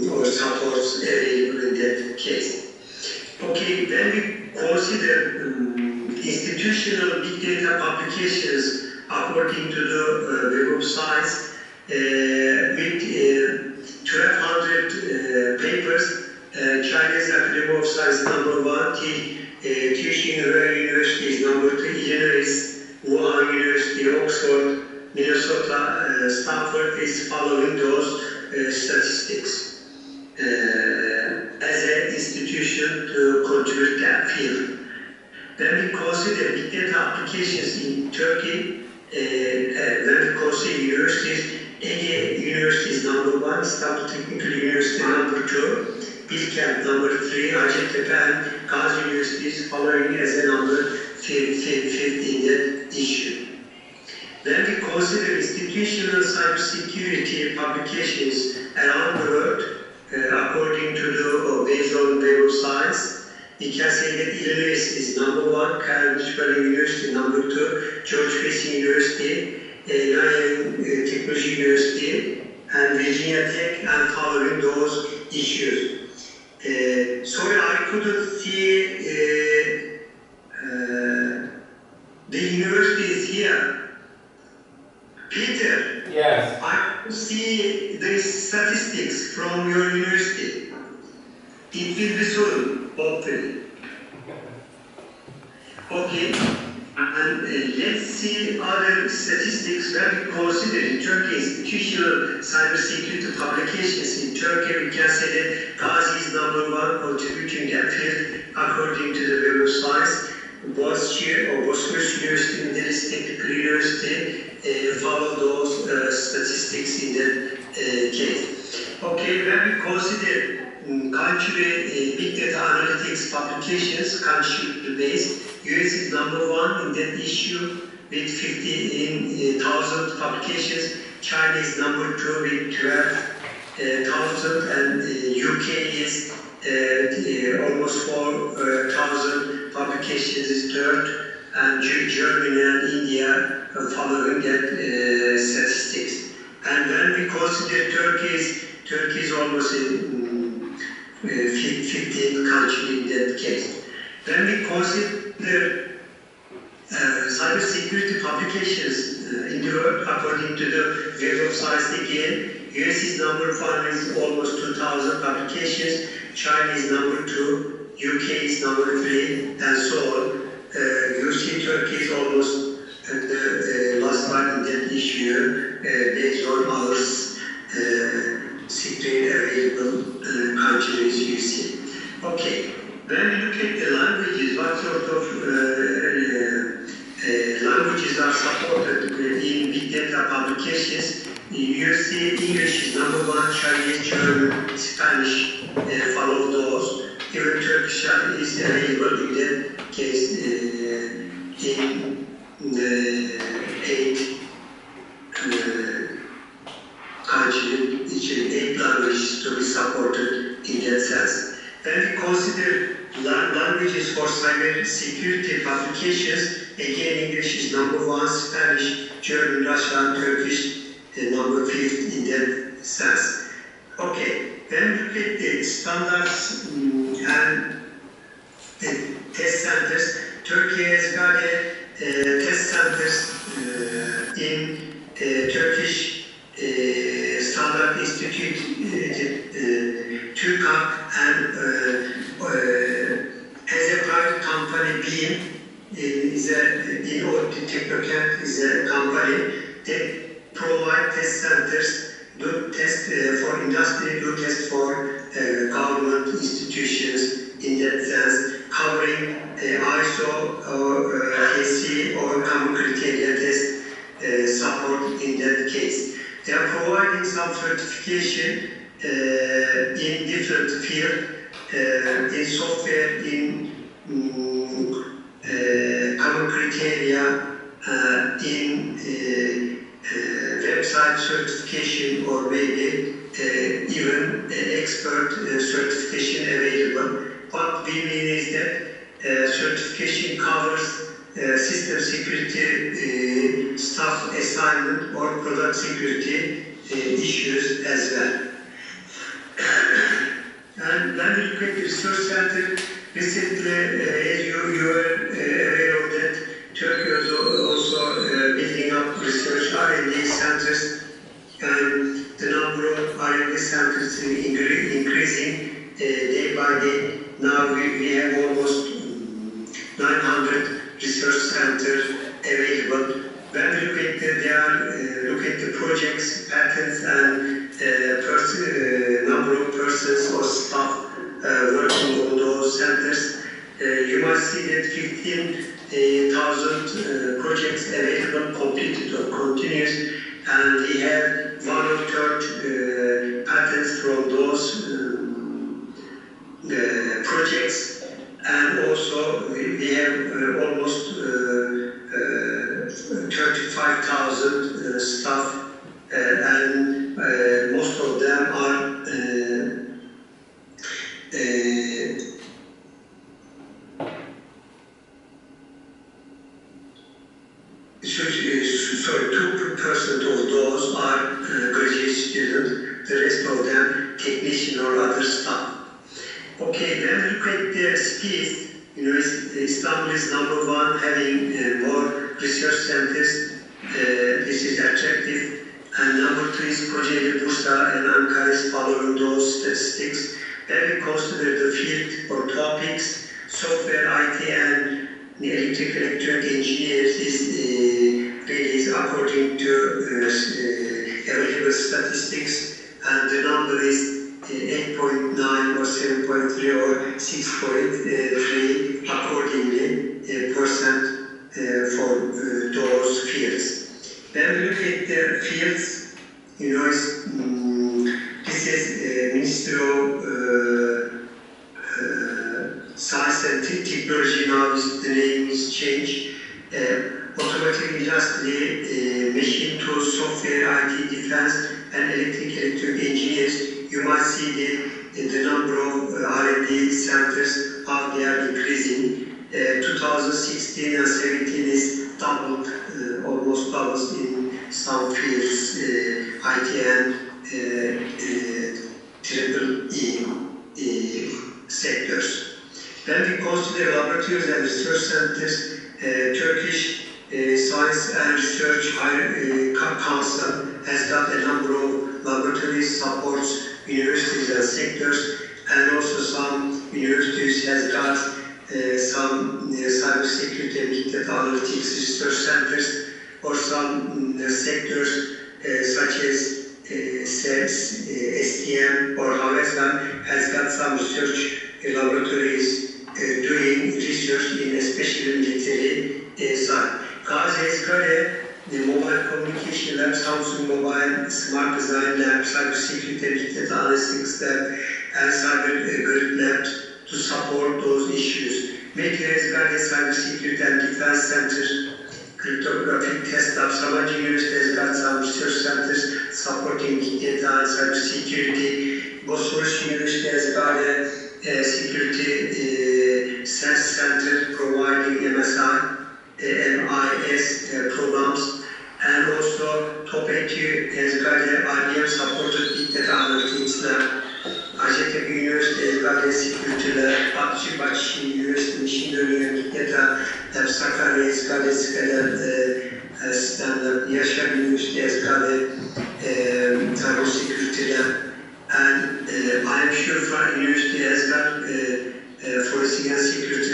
or supports available in that case. Okay, when we consider institutional big data publications according to the Web of Science, with 1,200 papers, Chinese Academy of Science number 1, University is number 2, Illinois, Wuhan University, Oxford, Minnesota, Stanford is following those statistics. as an institution to contribute that field. When we consider big data applications in Turkey, when we consider universities, Ege University is number 1, Istanbul Technical University number 2, Bilkent number 3, Hacettepe and Gazi Universities following as a number 5th in that issue. When we consider institutional cybersecurity publications around the world, according to the based on Web of Science, we can say that Illinois is number 1, Carnegie University number 2, George Mason University, Nanyang Technology University, and Virginia Tech, and following those issues. Sorry, I couldn't see the universities here. Peter, Yes. I could see the statistics from your university. It will be soon, hopefully. Okay, and let's see other statistics when we consider Turkey institutional cybersecurity publications in Turkey. We can say that Gazi is number 1 contributing that field according to the Web of Science. Bosphorus University, Middle East Technical University follow those statistics in that case. Okay, when we consider country big data analytics publications, country based, US is number 1 in that issue with 15,000 publications. China is number 2 with 12,000, and UK is almost 4,000 publications is third, and Germany and India following that statistics. And when we consider Turkey is almost in 15th country in that case. When we consider cybersecurity publications in the world, according to the Web of Science again, US is number 1 with almost 2,000 publications, China is number 2, UK is number 3, and so on. You see Turkey is almost the last one in that issue based on our secret available countries you see. Okay, when we look at the languages, what sort of languages are supported in big data publications? You see English is number 1, Chinese, German, Spanish follow those. Even Turkish is available in that case in 8 countries, 8 languages to be supported in that sense. When we consider languages for cyber security applications, again English is number 1, Spanish, German, Russian, Turkish number 5th in that sense. Okay, when we look at the standards and the test centers, Turkey has got a test centers in Turkish Standard Institute, TÜRKAP, and as a private company, BİM is Technocent is a company that provide test centers, do test for industry, do test for government institutions in that sense, covering ISO or HC or common criteria test support in that case. They are providing some certification in different fields, in software, in common criteria, in website certification, or maybe even expert certification available. What we mean is that certification covers system security, staff assignment, or product security issues as well. And when we look at the research center, recently, as you are aware of that, Turkey is also building up research R&D centers, and the number of R&D centers is increasing day by day. Now we have almost 900 research centers available. When we look at the projects, patents, and number of persons or staff working on those centers. You might see that 15,000 projects available, completed or continuous, and we have 1/3 patents from those projects, and also we have almost 35,000 staff, and most of them are sorry, 2% of those are graduate students, the rest of them technician or other staff. Okay, when we look at the cities, Istanbul is #1, having more research centers. This is attractive. And #2 is Kocaeli, Bursa, and Ankara is following those statistics. When we consider the field or topics, software, IT, and electrical electronic engineers is according to available statistics, and the number is 8.9 or 7.3 or 6.3 accordingly percent for those fields. When we look at the fields, this is Ministry of Science and Technology. Now the name is changed. Automotive industry, machine tools, software, IT, defense, and electronic engineers. You might see the number of R&D centers, how they are increasing. 2016 and 17 is doubled, almost doubled in some fields, IT and EEE sectors. When we consider laboratories and research centers, Turkish Science and Research Council has got a number of laboratories, supports universities and sectors, and also some universities has got some cybersecurity and big data analytics research centers, or some sectors such as STM or Haziran has got some research laboratories doing research in especially military side. Gazi the Mobile Communication Lab, Samsung Mobile, Smart Design Lab, Cybersecurity and Data Analytics Lab, and Cyber Grid Lab to support those issues. Mekke's Cybersecurity and Defense Center, Cryptographic Test Lab, Sabancı University has got some research centers supporting data and cybersecurity. Bosphorus University has got a security center providing MSI, MIS programs, and also TOP2 has got a IBM supported big data analytics lab. Hacettepe University has got a security lab. Bahçeşehir University machine learning and big data lab. Sakarya has got a scalar system lab. Yaşar University has got a cybersecurity lab. And I am sure Far University has got forensic and security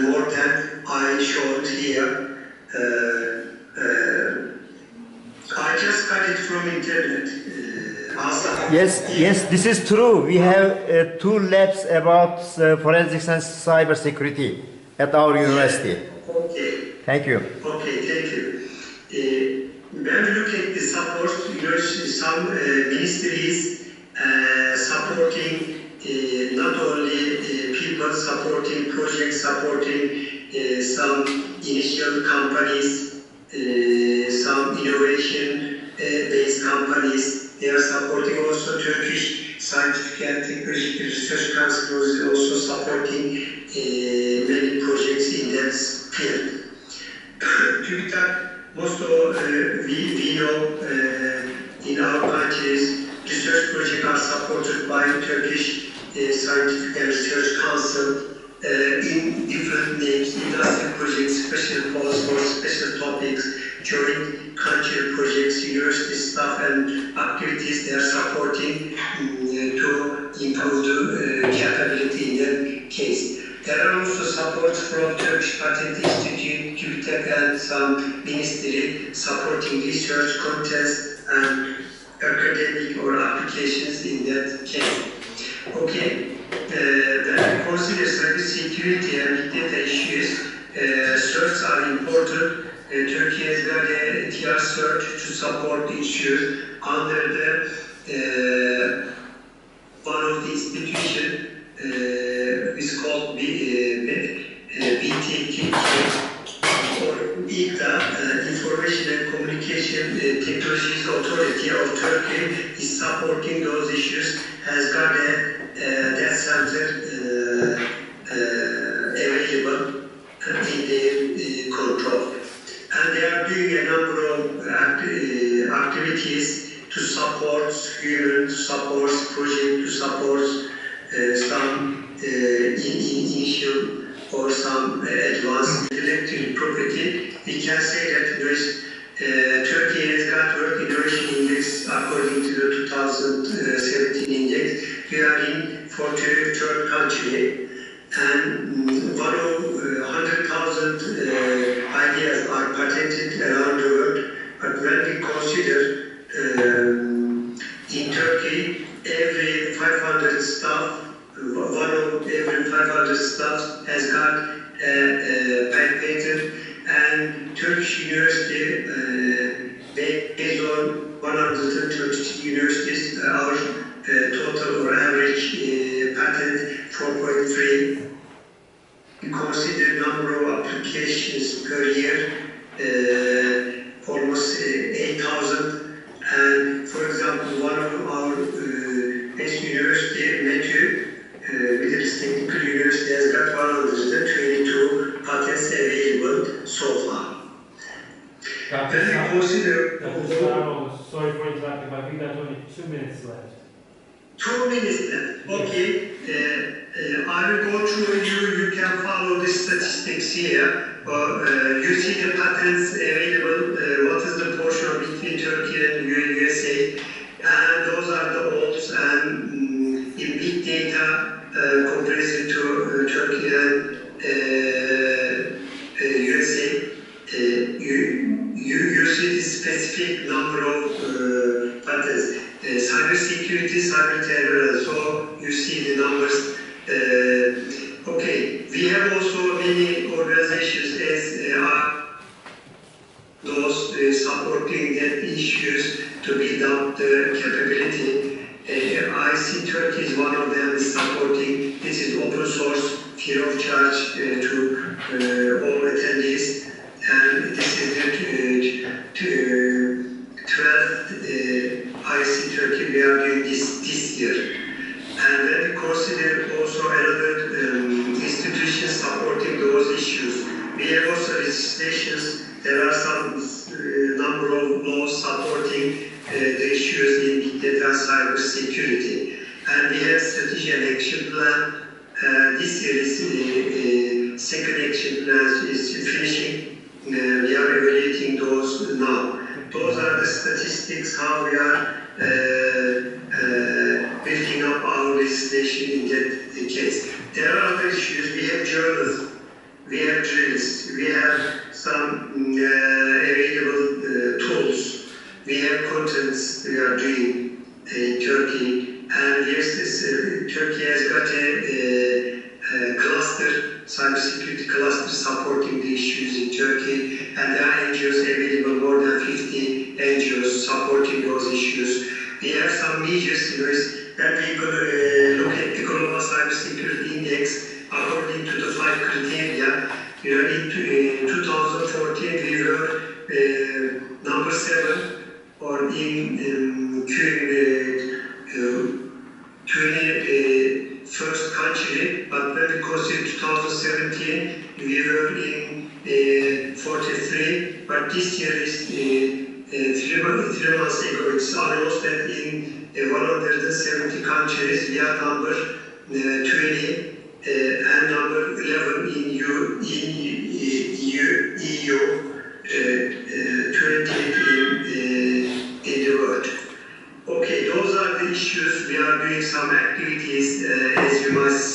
more than I showed here. I just got it from internet. Yes, this is true. We have 2 labs about forensics and cybersecurity at our university. Okay. Thank you. Okay, thank you. When we look at the support, some ministries supporting not only people, supporting projects, supporting some initial companies, some innovation-based companies. They are supporting also Turkish Scientific and Technological Research Council is also supporting many projects in that field. TÜBİTAK, most of we know in our countries, research projects are supported by Turkish Scientific and Research Council in different names, industrial projects, special calls for special topics, joint cultural projects, university staff and activities they are supporting to improve the capability in that case. There are also supports from Turkish Patent Institute, TÜBİTAK and some ministry supporting research, contests and academic or applications in that case. Okay. when we consider cybersecurity and big data issues, certs are important. Turkey has got a TR cert to support the issues under the one of the institution is called BTK or ITA, Information and Communication Technologies Authority of Turkey is supporting those issues, has got a data center available in their control. And they are doing a number of activities to support human, to support project, to support some initial or some advanced intellectual property. We can say that Turkey has got World Innovation Index according to the 2017 index. We are in 43rd country, and one of 100,000 ideas are patented around the world. But when we consider in Turkey, every 500 staff, one of every 500 staff has got a patent, and Turkish university, based on 130 universities, our total or average patent 4.3. We consider number of applications per year, almost 8,000. And for example, one of our best university, Middle East Technical University, has got 122 patents available so far. Then we consider. Sorry for interrupting, but we got only 2 minutes left. 2 minutes left. Okay. I will go through you can follow the statistics here. You see the patents available, what is the portion between Turkey and USA, and those are the odds, and in big data comparison to Turkey and USA, you see the specific number of patents. Cyber security, cyber terror, so you see the numbers. Okay, we have also many organizations as those supporting that issues to build up the capability. I see Turkey is one of them is supporting. This is open source, free of charge to all attendees, and this is the 12th I see Turkey we are doing this year. And then we consider also another institution supporting those issues. We have also legislations. There are some number of laws supporting the issues in big data and cyber security. And we have strategy and action plan. This year is second action plan is finishing. We are evaluating those now. Those are the statistics how we are building up our legislation in that case. There are other issues. We have journals, we have drills, we have some available tools, we have contents we are doing in Turkey. And yes, Turkey has got a cluster, cybersecurity cluster supporting the issues in Turkey, and there are NGOs available, more than 50 NGOs supporting those issues. We have some measures that we could look at the Global Cybersecurity Index according to the 5 criteria. In 2014 we were number 7, or in 21st country, but when we consider 2017 we were in 43, but this year is 3 months ago it's announced that in 170 countries we are number 20 and number 11 in EU, 20 in the world. Okay, those are the issues. We are doing some activities as you must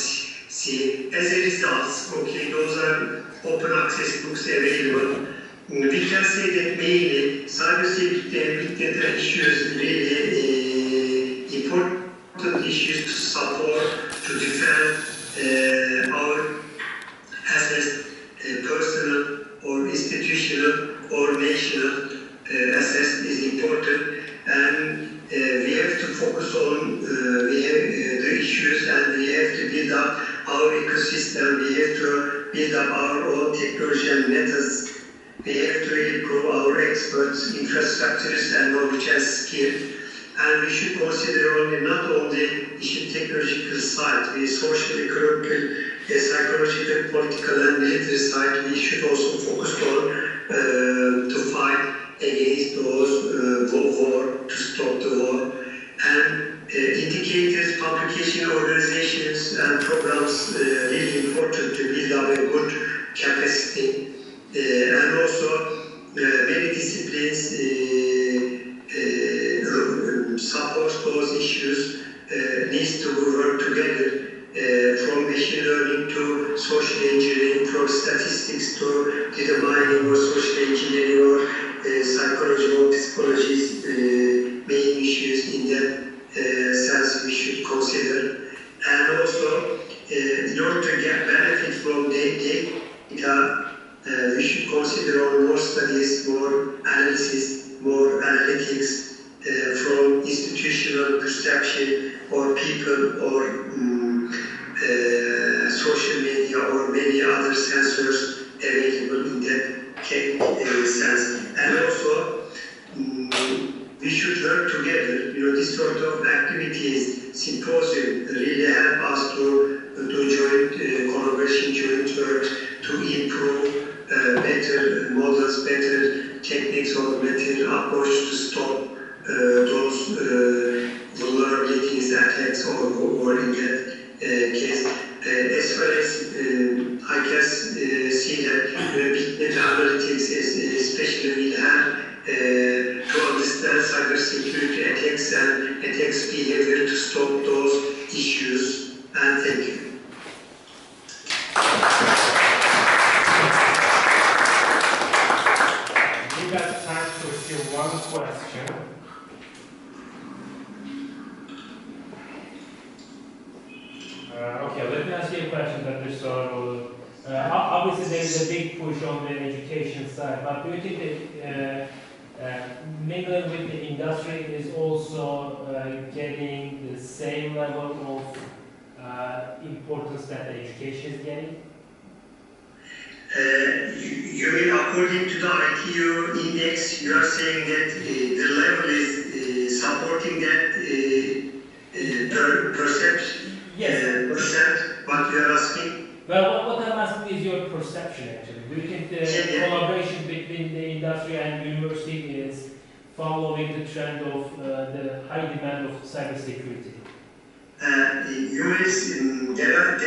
see. As a result, okay, those are open access books available. We can say that mainly cybersecurity and big data issues really important important issues to support, to defend our assets, personal or institutional or national assets is important, and we have to focus on the issues, and we have to build up our ecosystem, we have to build up our own technology and methods. We have to improve our experts, infrastructures and knowledge and skill. And we should consider not only the technological side, the social, economical, psychological, political and military side. We should also focus on to fight against those war, to stop the war. And indicators, publication organizations and programs really important to build up a good capacity. And also many disciplines support those issues, needs to work together, from machine learning to social engineering, from statistics to data mining or social engineering or psychology or psychology, main issues in that sense we should consider. And also, in order to get benefit from data, we should consider more studies, more analysis, more analytics from institutional perception or people or social media or many other sensors available in that sense. And also, we should work together. This sort of activities, symposium, really help us to do joint collaboration, joint work to improve better models, better techniques or better approach to stop those vulnerabilities, attacks or in that case. As far as I guess see that big data analytics especially will have to understand cybersecurity attacks and attacks behavior to stop those issues. And thank you. We got time for still one question. Okay, let me ask you a question, Dr. Sorrell. Obviously, there is a big push on the education side, but do you think that mingling with the industry is also getting the same level of importance that the education is getting? You mean according to the ITU index, you are saying that the level is supporting that perception? Yes. Percent, what you are asking? Well, what I'm asking is your perception actually. Do you think the collaboration between the industry and university is following the trend of the high demand of cybersecurity? There are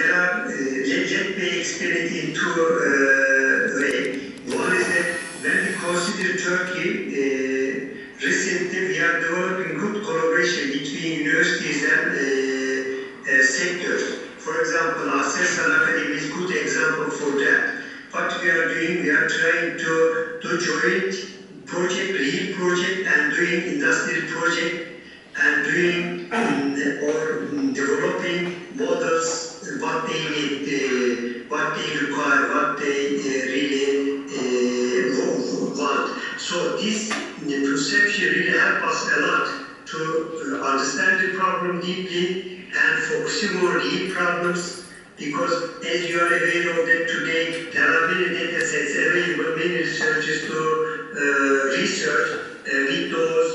let me explain it in two ways. One is that when we consider Turkey, recently we are developing good collaboration between universities and sectors. For example, Aselsan Academy is a good example for that. What we are doing, we are trying to do joint project, real project, and doing industrial project, and doing or developing models, what they need, what they require, what they really want. So this perception really helps us a lot to understand the problem deeply and focusing on real problems, because as you are aware of that today, there are many data sets available, many researchers to research with those,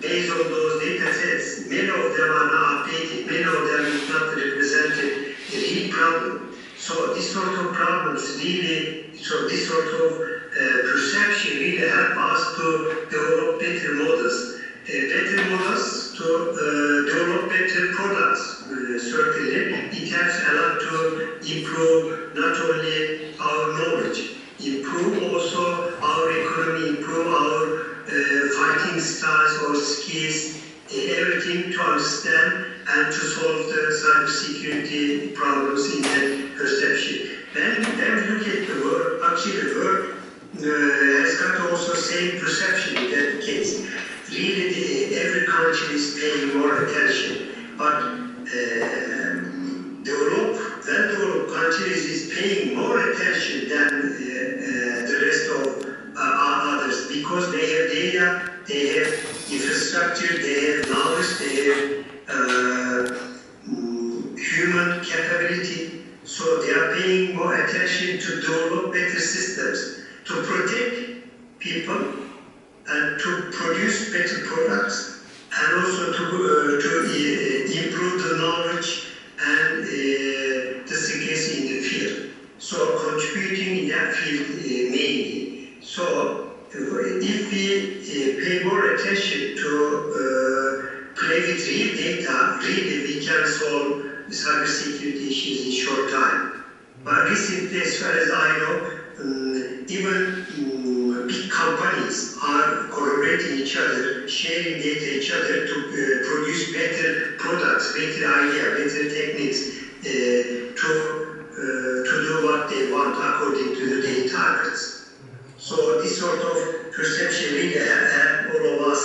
based on those data sets. Many of them are not updated, many of them is not represented a real problem. So this sort of problems really, so this sort of perception really help us to develop better models. Better models to develop better products, certainly. It helps a lot to improve not only our knowledge, improve also our economy, improve our fighting styles or skills, everything to understand and to solve the cybersecurity problems in that perception. Then we look at the world, actually the world has got also same perception in that case. Really, every country is paying more attention countries is paying more attention than the rest of others, because they have data, they have infrastructure, they have knowledge, they have human capability. So they are paying more attention to develop better systems, to protect people and to produce better products, and also to improve the knowledge and the skills in the field. So contributing in that field mainly. So if we pay more attention to play with real data, really we can solve cybersecurity issues in short time. But recently, as far as I know, even big companies are collaborating each other, sharing data each other to produce better products, better ideas, better techniques to do what they want according to their targets. So this sort of perception really help all of us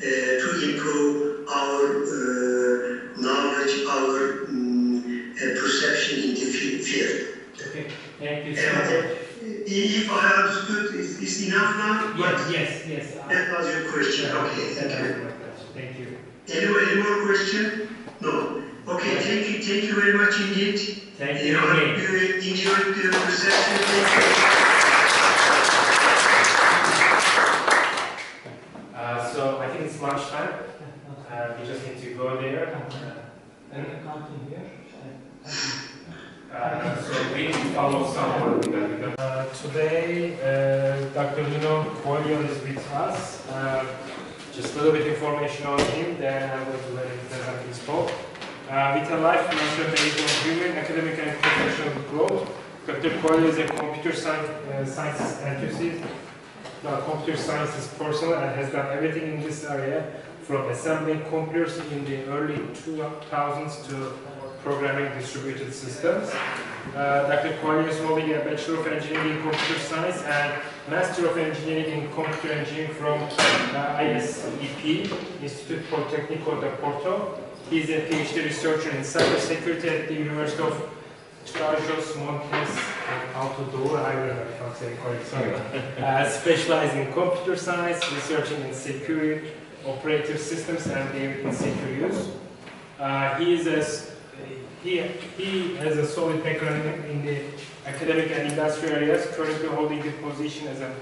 to improve our knowledge, our perception in the field. Okay, thank you so much. If I understood, is enough now? Yes. That was your question. Okay, Thank you. Any more question? No. Okay, thank you very much indeed. Thank you. I hope you enjoyed the session. So I think it's lunchtime. We just need to go there. And so we follow someone. Today, Dr. Nuno Coelho is with us. Just a little bit of information on him, then I'm going to let him present his talk. With a life based on human, academic, and professional growth, Dr. Coelho is a computer science enthusiast. Computer science is personal and has done everything in this area, from assembling computers in the early 2000s to programming distributed systems. Dr. Coelho is holding a Bachelor of Engineering in Computer Science and Master of Engineering in Computer Engineering from ISDFS, Instituto Politécnico de Porto. He is a PhD researcher in cybersecurity at the University of Trás-os-Montes, I don't know if I'm saying correct, sorry. Specializing in computer science, researching in secure operator systems and their insecure use. He has a solid background in the academic and industrial areas, currently holding the position as an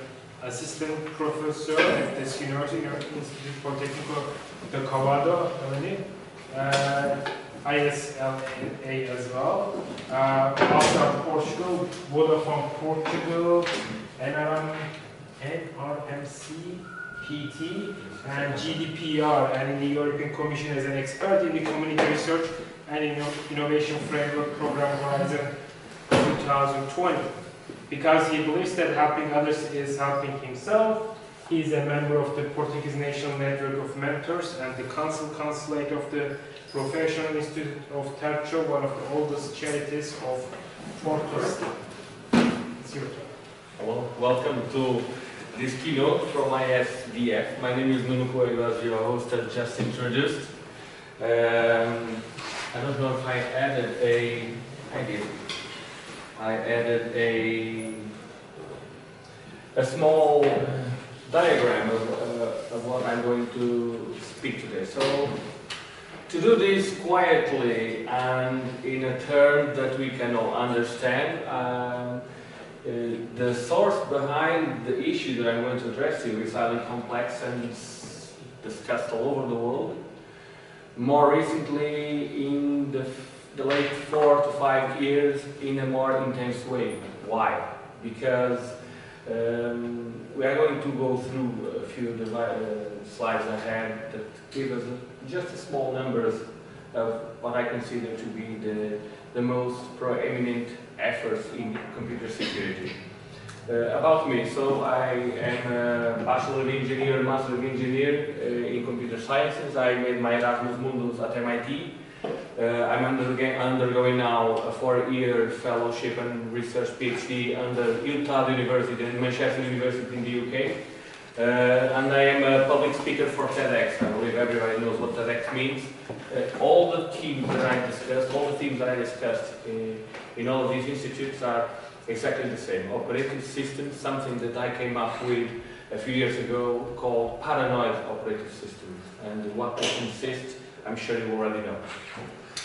assistant professor at this University Instituto Politécnico de ISLA as well. Also Portugal, Vodafone Portugal, NRMC, PT, and GDPR, and in the European Commission as an expert in the community research and innovation framework program Horizon 2020. Because he believes that helping others is helping himself, he is a member of the Portuguese National Network of Mentors and the Consulate of the Professional Institute of Tercho, one of the oldest charities of Porto. It's your turn. Hello, welcome to this keynote from ISDF. My name is Nuno Coelho, as your host has just introduced. I don't know if I added a... I did. I added a small diagram of what I'm going to speak today. So, to do this quietly and in a term that we can all understand, the source behind the issue that I'm going to address here is highly complex and discussed all over the world. More recently, in the late 4 to 5 years, in a more intense way. Why? Because we are going to go through a few slides ahead that give us just a small numbers of what I consider to be the most prominent efforts in computer security. About me, so I am a Bachelor of Engineer, Master of Engineer in Computer Sciences. I made my Erasmus Mundus at MIT. I'm undergoing now a 4-year fellowship and research PhD under Utah University and Manchester University in the UK. And I am a public speaker for TEDx. I believe everybody knows what TEDx means. All the themes that I discussed in all of these institutes are exactly the same. Operating system, something that I came up with a few years ago called paranoid operating systems. And what they consist, I'm sure you already know.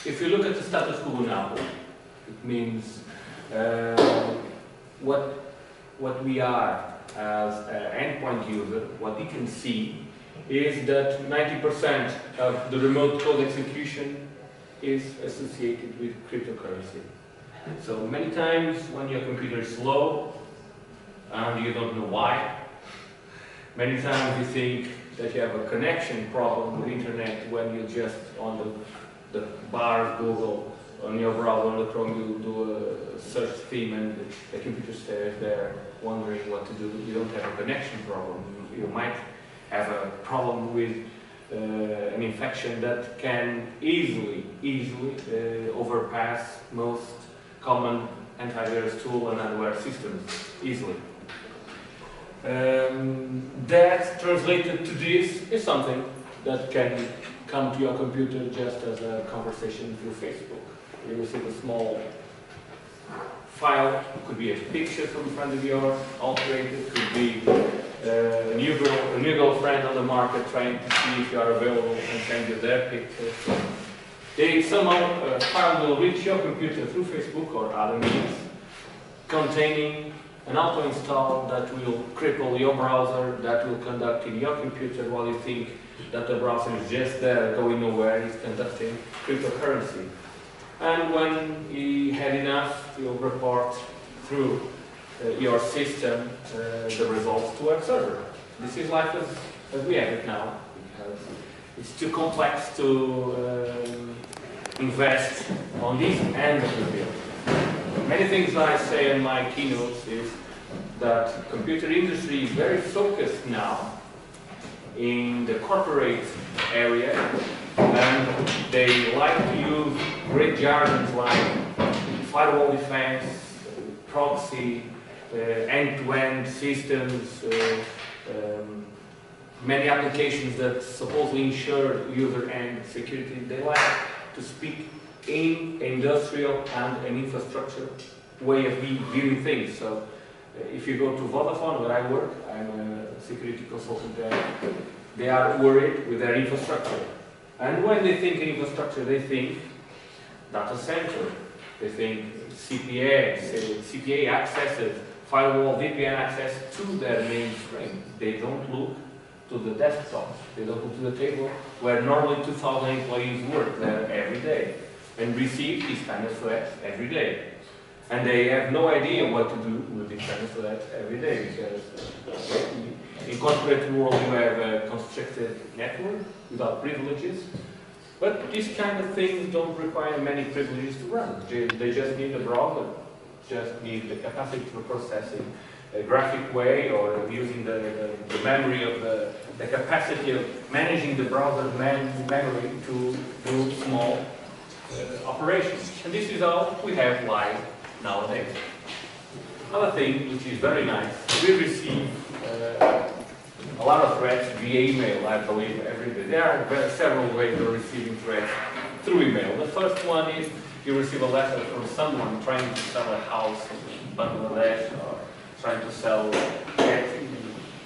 If you look at the status quo now, it means what we are as an endpoint user, what we can see is that 90% of the remote code execution is associated with cryptocurrency. So many times when your computer is slow and you don't know why, many times you think that you have a connection problem with internet when you just on the bar Google, on your browser, on the Chrome, you do a search theme and the computer stays there wondering what to do. You don't have a connection problem. You might have a problem with an infection that can easily overpass most common antivirus tool and adware systems easily. That translated to this is something that can come to your computer just as a conversation through Facebook. You receive a small file, it could be a picture from a friend of yours, altered, it could be a new girlfriend on the market trying to see if you are available and send you their picture. Somehow a file will reach your computer through Facebook or other means containing an auto-install that will cripple your browser, that will conduct in your computer while you think that the browser is just there, going nowhere, it's conducting cryptocurrency. And when you had enough, you'll report through your system the results to a server. This is life as we have it now, because it's too complex to invest on this end of the bill. Many things that I say in my keynotes is that computer industry is very focused now in the corporate area, and they like to use great jargons like firewall defense, proxy, end-to-end systems, many applications that supposedly ensure user-end security. They like to speak in industrial and an infrastructure way of viewing things. So if you go to Vodafone, where I work, I'm a security consultant there, they are worried with their infrastructure. And when they think infrastructure, they think data center, they think CPA accesses, firewall, VPN access to their mainframe. They don't look to the desktops. They don't look to the table where normally 2,000 employees work there every day and receive these kind of threats every day. And they have no idea what to do with these kind of threats every day, because in corporate world you have a constricted network without privileges. But these kind of things don't require many privileges to run. They just need a browser, just need the capacity for processing a graphic way, or using the memory of the capacity of managing the browser memory to do small operations. And this is all we have live nowadays. Another thing which is very nice, we receive a lot of threats via email, I believe, every day. There are several ways of receiving threats through email. The first one is you receive a letter from someone trying to sell a house in Bangladesh, or trying to sell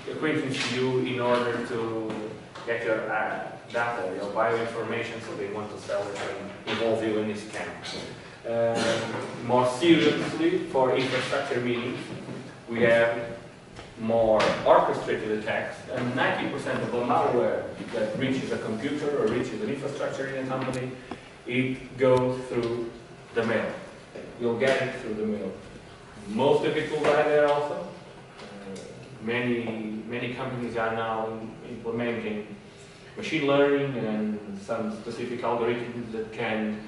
equipment to you in order to get your data, your bioinformation, so they want to sell it and involve you in this scam. More seriously, for infrastructure meetings, we have more orchestrated attacks, and 90% of the malware that reaches a computer or reaches an infrastructure in a company, it goes through the mail. You'll get it through the mail. Most of it will die there also. Many companies are now implementing machine learning and some specific algorithms that can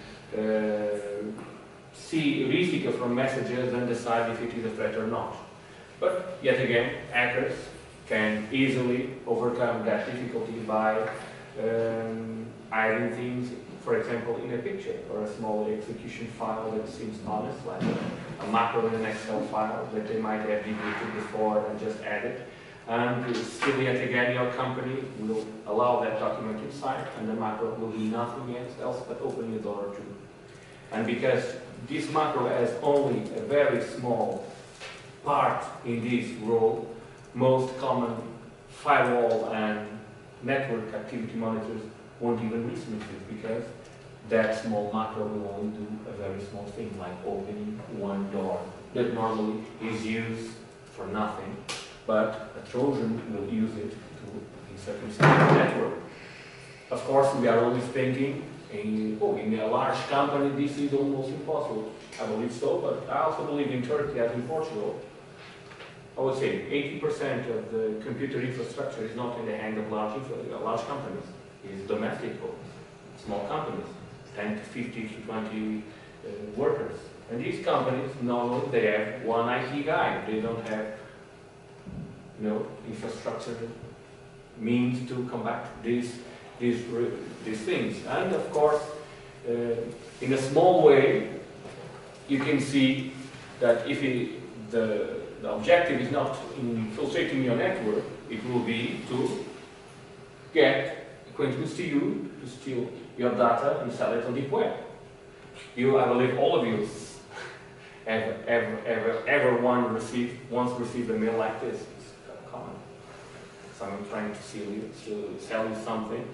see risks from messages and decide if it is a threat or not. But yet again, hackers can easily overcome that difficulty by hiding things, for example, in a picture or a small execution file that seems honest, like a macro in an Excel file that they might have deleted before and just added. And still yet again, your company will allow that document inside, and the macro will do nothing else but open the door to. And because this macro has only a very small part in this role. Most common firewall and network activity monitors won't even listen to it because that small macro will only do a very small thing, like opening one door that normally is used for nothing, but a Trojan will use it to insert inside the network. Of course, we are always thinking, in a large company this is almost impossible. I believe so, but I also believe in Turkey as in Portugal. I would say 80% of the computer infrastructure is not in the hand of large companies. It's domestic or small companies, 10 to 50 to 20 workers. And these companies, normally they have one IT guy. They don't have infrastructure means to combat these things. And of course, in a small way, you can see that if the objective is not infiltrating your network, it will be to get acquaintance to you, to steal your data and sell it on the web. I believe all of you once received a mail like this. It's common. Someone trying to sell you something.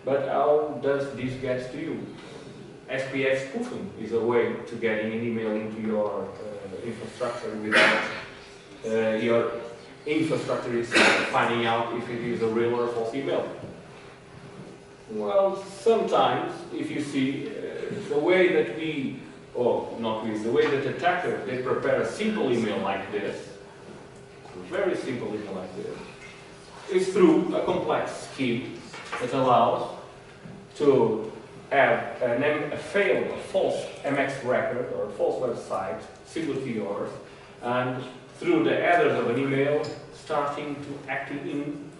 But how does this get to you? SPF spoofing is a way to getting an email into your infrastructure without your infrastructure is finding out if it is a real or false email. Well, sometimes if you see the way that the way that attackers, they prepare a simple email like this, a very simple email like this, is through a complex scheme that allows to have a false MX record or a false website similar to yours, and through the headers of an email starting to act in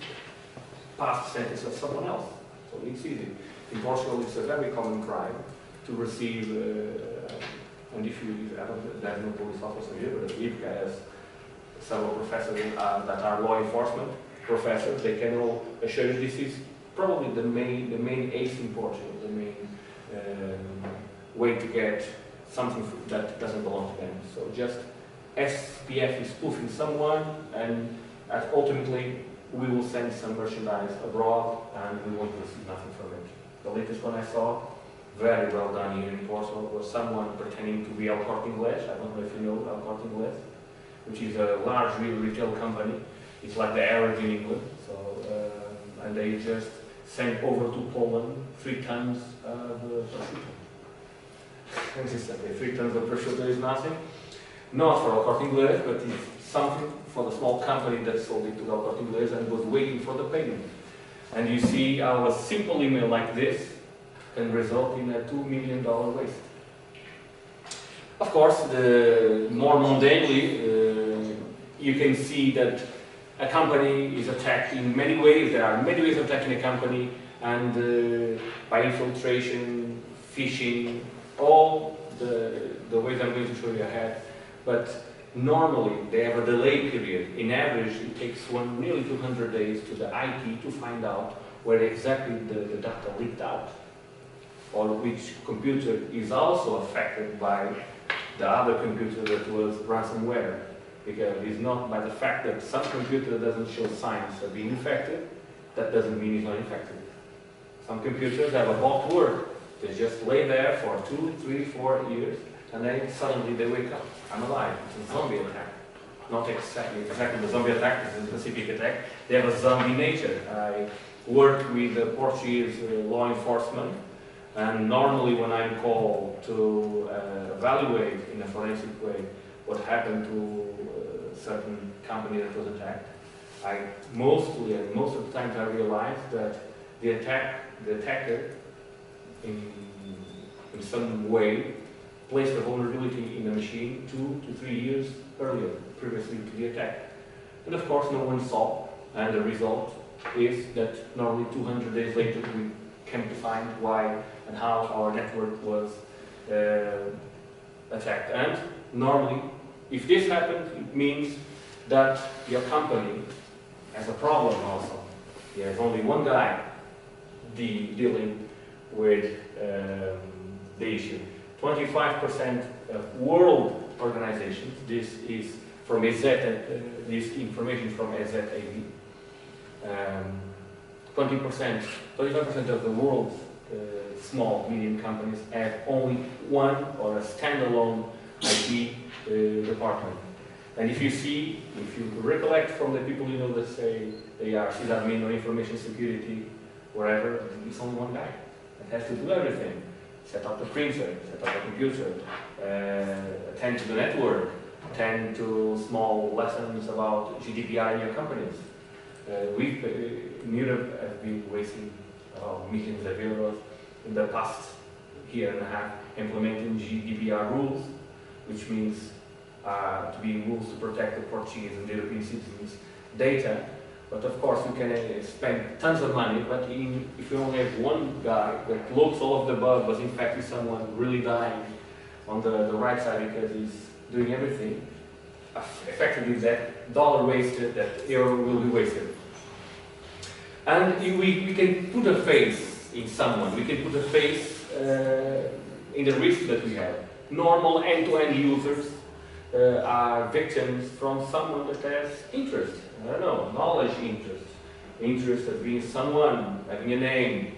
past sentence of someone else. So it's easy. In Portugal, it's a very common crime to receive, and if there's no police officer here, but if has several professors that are law enforcement professors, they can all assure you this is probably the main ace in Portugal, the main way to get something that doesn't belong to them. So just SPF is spoofing someone, and ultimately we will send some merchandise abroad and we won't receive nothing from it. The latest one I saw, very well done here in Portugal, was someone pretending to be El Corte Inglés. I don't know if you know El Corte Inglés, which is a large retail company. It's like the Arabs in England. So, and they just sent over to Poland 3 tons of prosciutto. And it's okay, 3 tons of prosciutto is nothing. Not for El Corte Inglés, but it's something for the small company that sold it to El Corte Inglés and was waiting for the payment. And you see how a simple email like this can result in a $2 million waste. Of course, the more mundanely, you can see that a company is attacked in many ways. There are many ways of attacking a company, and by infiltration, phishing, all the ways I'm going to show you ahead. But normally, they have a delay period. In average, it takes nearly 200 days to the IT to find out where exactly the data leaked out, or which computer is also affected by the other computer that was ransomware. Because it's not by the fact that some computer doesn't show signs of being infected, that doesn't mean it's not infected. Some computers have a bot word. They just lay there for 2, 3, 4 years, and then suddenly they wake up. I'm alive. It's a zombie attack. Not exactly the zombie attack, it's a specific attack. They have a zombie nature. I work with the Portuguese law enforcement, and normally when I'm called to evaluate in a forensic way what happened to a certain company that was attacked, most of the times I realize that the attacker in some way placed a vulnerability in the machine 2 to 3 years earlier, previously to the attack. And of course no one saw, and the result is that normally 200 days later we came to find why and how our network was attacked. And normally, if this happens, it means that your company has a problem also. There's only one guy dealing with the issue. 25% world organizations. This is from EZ, this information from EZAB. 25% of the world's small, medium companies have only one or a standalone IT department. And if you recollect from the people you know that say they are sysadmin or information security, wherever, it's only one guy that has to do everything. Set up the printer, set up the computer, attend to the network, attend to small lessons about GDPR in your companies. We in Europe have been wasting millions of euros in the past year and a half implementing GDPR rules, which means to be rules to protect the Portuguese and European citizens' data. But of course, you can spend tons of money, but if you only have one guy that looks all of the bugs, but in fact is someone really dying on the right side because he's doing everything, effectively that dollar wasted, that euro will be wasted. And we can put a face in someone, we can put a face in the risk that we have. Normal end-to-end users are victims from someone that has interest. I don't know, knowledge interest of being someone, having a name.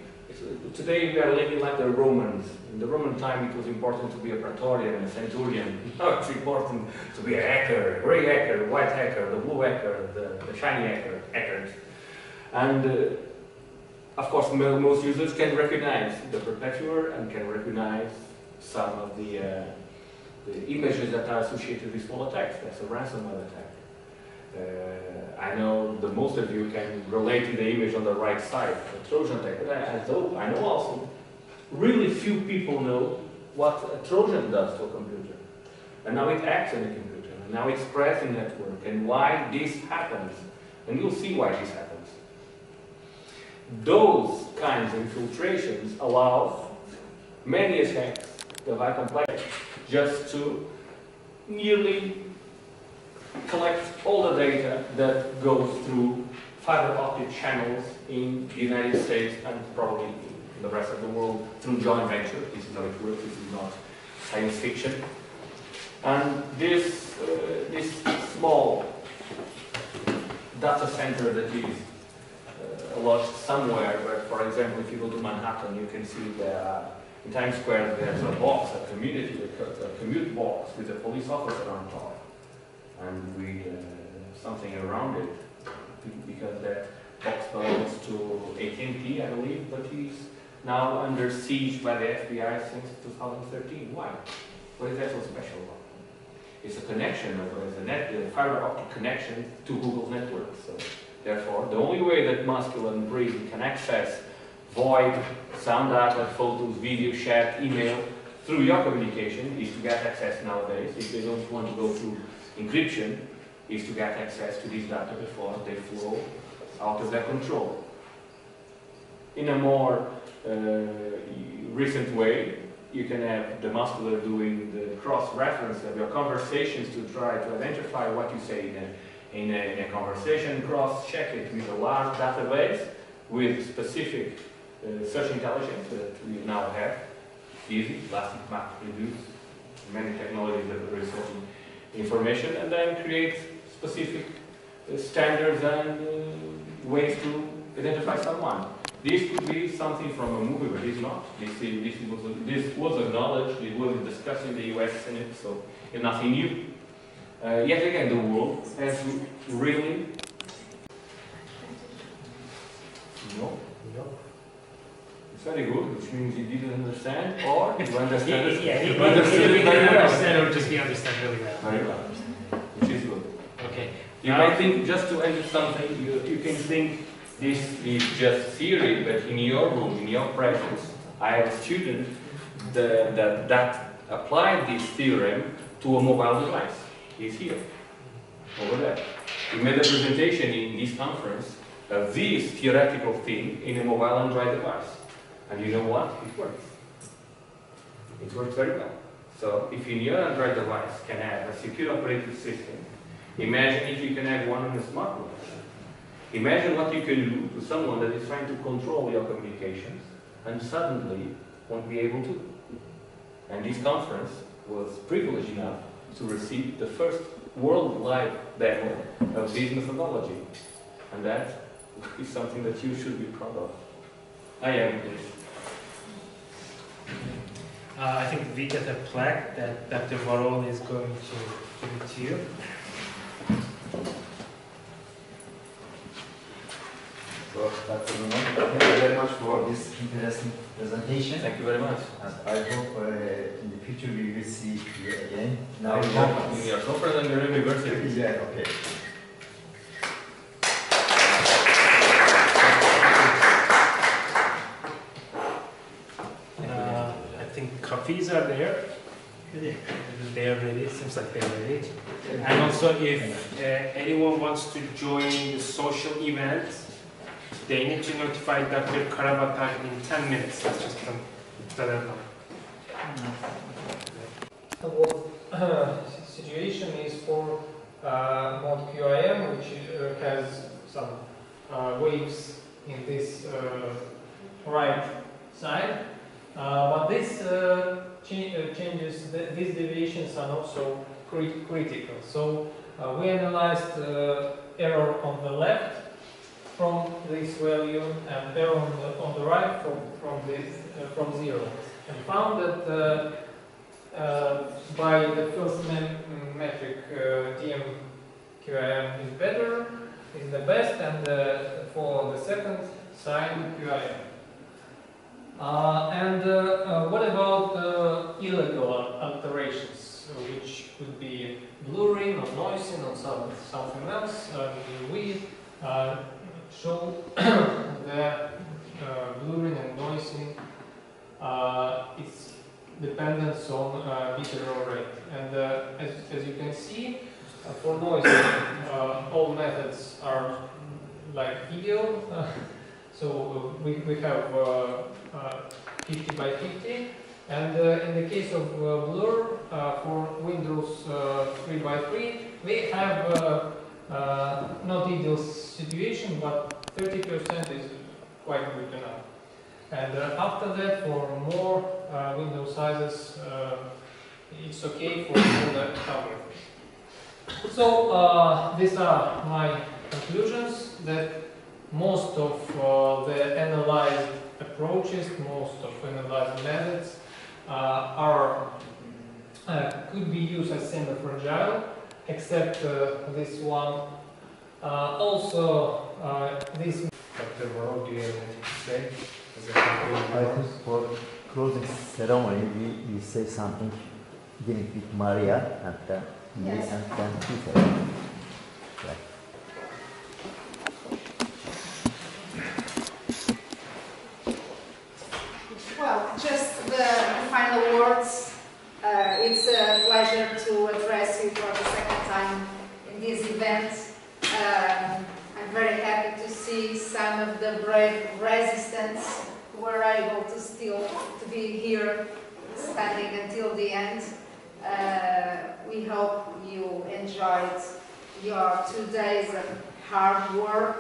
Today we are living like the Romans. In the Roman time it was important to be a praetorian, a centurion. Now it's important to be a hacker, a grey hacker, white hacker, the blue hacker, the shiny hackers. And of course most users can recognize the perpetuator and can recognize some of the images that are associated with small attacks. That's a ransomware attack. I know that most of you can relate to the image on the right side, the Trojan attack, but I know also really few people know what a Trojan does to a computer. And now it acts on a computer, and now it spreads in network, and why this happens. And you'll see why this happens. Those kinds of infiltrations allow many attacks of high complexity just to nearly collect all the data that goes through fiber optic channels in the United States and probably in the rest of the world through joint venture. This is how it works, this is not science fiction. And this small data center that is lodged somewhere, where, for example, if you go to Manhattan, you can see there in Times Square there's a box, a commute box with a police officer on top. And with something around it, because that box belongs to AT&T, I believe, but he's now under siege by the FBI since 2013. Why? What is that so special about? It's a connection, it's a fiber optic connection to Google's network. So, therefore, the only way that Muscle and Breeze can access void, sound data, photos, video, chat, email through your communication is to get access nowadays. If they don't want to go through encryption, is to get access to this data before they flow out of their control. In a more recent way, you can have the muscular doing the cross-reference of your conversations to try to identify what you say in a conversation, cross-check it with a large database with specific search intelligence that we now have. Easy, elastic map reduce, many technologies that are researching information, and then create specific standards and ways to identify someone. This could be something from a movie, but it's not. This was acknowledged, it was discussed in the US Senate, so it's nothing new. Yet again, the world has really... No? It's very good, which means you didn't understand, or you understand it. Yeah, you understood it very well. Understand or just be understood really well. Very well, which is good. Okay. You might think, just to end something, you can think this is just theory, but in your room, in your presence, I have a student that applied this theorem to a mobile device. He's here, over there. He made a presentation in this conference of this theoretical thing in a mobile Android device. And you know what? It works. It works very well. So if your Android device can have a secure operating system, imagine if you can have one on a smartphone. Imagine what you can do to someone that is trying to control your communications and suddenly won't be able to. And this conference was privileged enough to receive the first worldwide demo of this methodology. And that is something that you should be proud of. I am. I think we get a plaque that Dr. Varol is going to give it to you. So, Dr. Roman, thank you very much for this interesting presentation. Thank you very much. And I hope in the future we will see you again. Now We are conference and your university. Yeah, okay. I think coffees are there. They are ready. Seems like they're ready. And also, if anyone wants to join the social event, they need to notify Dr. Karabatar in 10 minutes. That's just from Tadana. Well, situation is for mode QIM, which has some waves in this right side. But this changes, these deviations are not so critical. So we analyzed error on the left from this value and error on the right from 0, and found that by the first metric DMQIM is better, is the best, and for the second sign QIM. What about illegal alterations, which could be blurring or noising or something else? We show that blurring and noising is dependence on bit error rate. And as you can see, for noising, all methods are like video. So we have 50 by 50, and in the case of blur for Windows 3 by 3, we have not ideal situation, but 30% is quite good enough. And after that, for more window sizes, it's okay for the coverage. So these are my conclusions, that most of the analyzed approaches, most of analyzed methods could be used as semi-fragile, except this one. Also, this. Dr. Varol, do you have anything to say? I think for closing ceremony, we say something beginning with Maria and then me and then Peter. Yeah. Well, just the final words. It's a pleasure to address you for the second time in this event. I'm very happy to see some of the brave resistants who were able to still to be here, standing until the end. We hope you enjoyed your 2 days of hard work.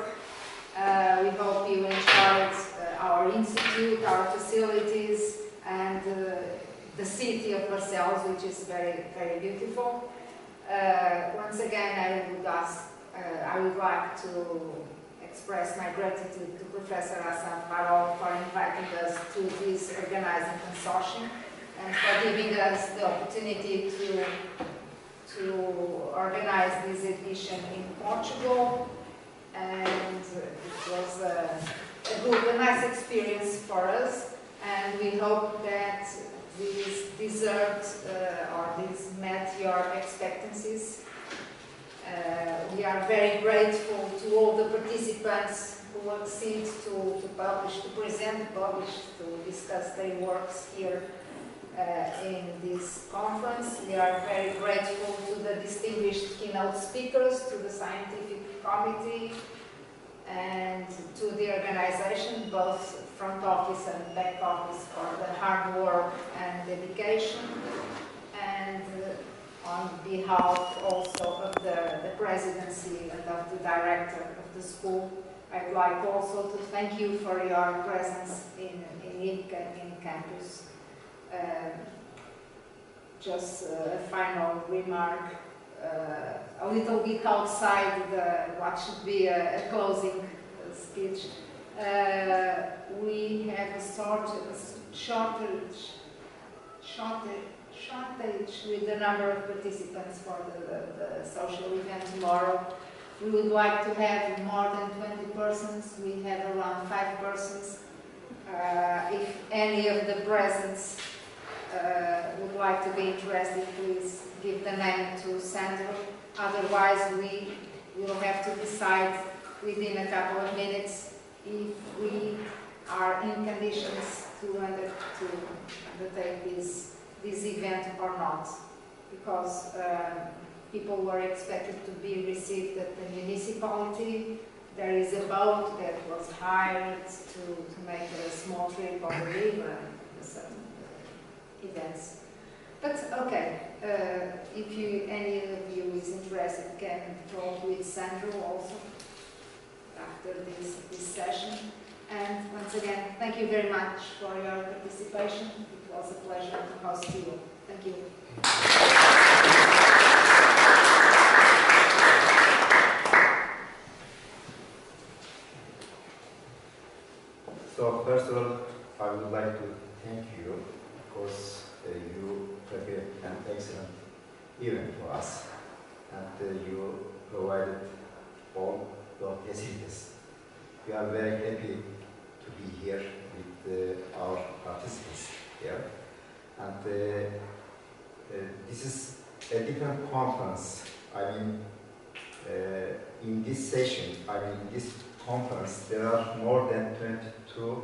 We hope you enjoyed our institute, our facilities, and the city of Barcelos, which is very, very beautiful. Once again, I would like to express my gratitude to Professor Varol for inviting us to this organizing consortium and for giving us the opportunity to organize this edition in Portugal. And it was a nice experience for us, and we hope that this deserved or this met your expectancies. We are very grateful to all the participants who accede to publish, to present, publish, to discuss their works here in this conference. We are very grateful to the distinguished keynote speakers, to the scientific committee, and to the organization, both front office and back office, for the hard work and dedication. And on behalf also of the presidency and of the director of the school, I'd like also to thank you for your presence in campus. just a final remark, a little bit outside what should be a closing speech. We have a shortage with the number of participants for the social event tomorrow. We would like to have more than 20 persons. We have around 5 persons. If any of the presents would like to be interested, please give the name to Sandro. Otherwise, we will have to decide within a couple of minutes if we are in conditions to undertake this event or not, because people were expected to be received at the municipality. There is a boat that was hired to make a small trip on the river and some events. But okay, if any of you is interested, can talk with Sandro also after this session. And once again, thank you very much for your participation. It was a pleasure to host you. Thank you. So first of all, I would like to thank you because you prepared an excellent event for us, and you provided all the facilities. We are very happy to be here with our participants here, and this is a different conference. I mean, in this session, in this conference, there are more than 22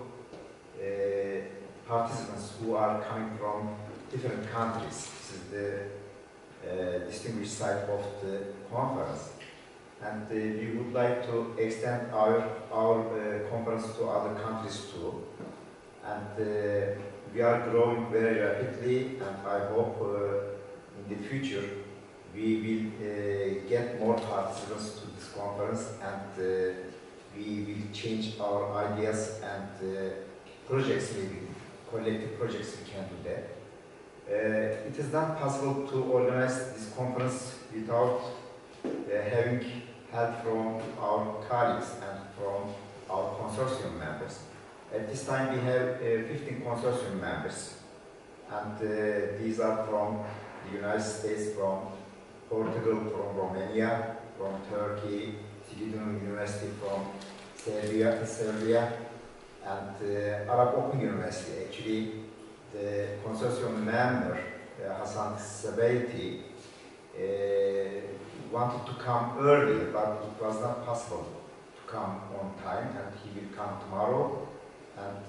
participants who are coming from different countries. This is the distinguished side of the conference. And we would like to extend our conference to other countries too. And we are growing very rapidly, and I hope in the future we will get more participants to this conference, and we will change our ideas and projects, maybe collective projects we can do that. It is not possible to organize this conference without having help from our colleagues and from our consortium members. At this time we have 15 consortium members, and these are from the United States, from Portugal, from Romania, from Turkey, Sweden University, from Serbia, and Arab Open University. Actually, the consortium member, Hasan Sabaiti, wanted to come earlier, but it was not possible to come on time, and he will come tomorrow. And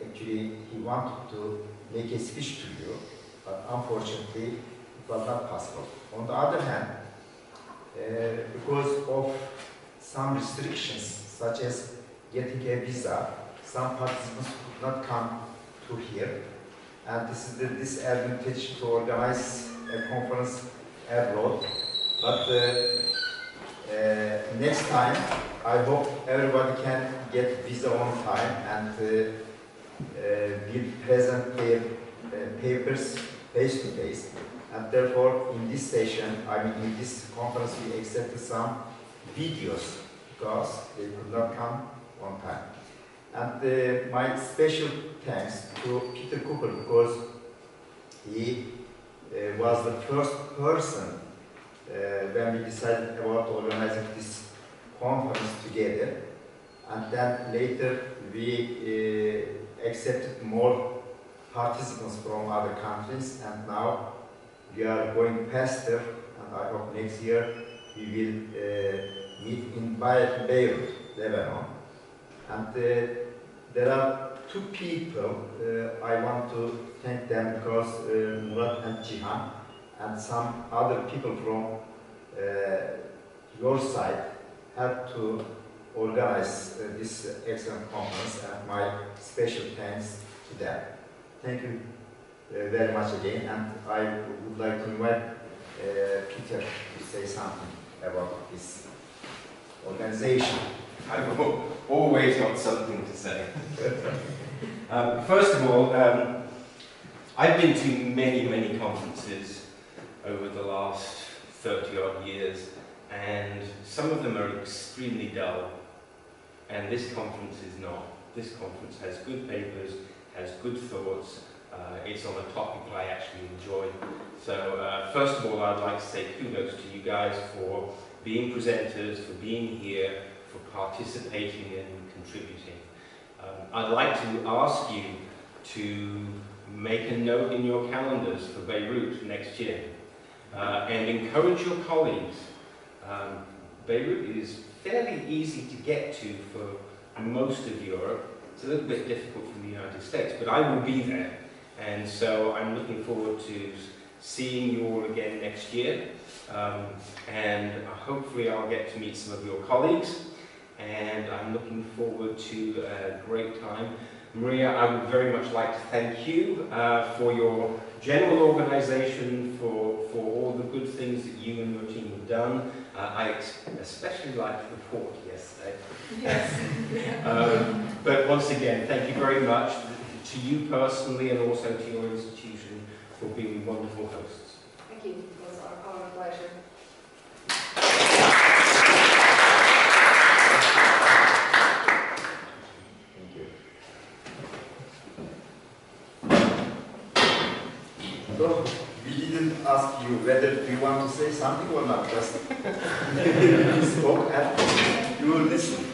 actually, he wanted to make a speech to you, but unfortunately, it was not possible. On the other hand, because of some restrictions, such as getting a visa, some participants could not come to here, and this is the disadvantage to organize a conference abroad. But next time, I hope everybody can get visa on time and will present their papers face to face. And therefore, in this session, in this conference, we accepted some videos because they could not come on time. And my special thanks to Peter Cooper, because he was the first person when we decided about organizing this conference together. And then later we accepted more participants from other countries, and now we are going faster, and I hope next year we will meet in Beirut, Lebanon. And there are two people I want to thank them, because Murat and Cihan and some other people from your side helped to organize this excellent conference, and my special thanks to them. Thank you very much again, and I would like to invite Peter to say something about this organization. I've always got something to say. First of all, I've been to many, many conferences over the last 30-odd years, and some of them are extremely dull, and this conference is not. This conference has good papers, has good thoughts, it's on a topic I actually enjoy. So first of all, I'd like to say kudos to you guys for being presenters, for being here, for participating and contributing. I'd like to ask you to make a note in your calendars for Beirut next year and encourage your colleagues. Beirut is fairly easy to get to for most of Europe. It's a little bit difficult from the United States, but I will be there. And so I'm looking forward to seeing you all again next year. And hopefully I'll get to meet some of your colleagues. And I'm looking forward to a great time. Maria, I would very much like to thank you for your general organization, for all the good things that you and your team have done. I especially liked the report yesterday. Yes. But once again, thank you very much to you personally and also to your institution for being wonderful hosts. Thank you. It was our pleasure. So, we didn't ask you whether you want to say something or not, just you spoke and you will listen.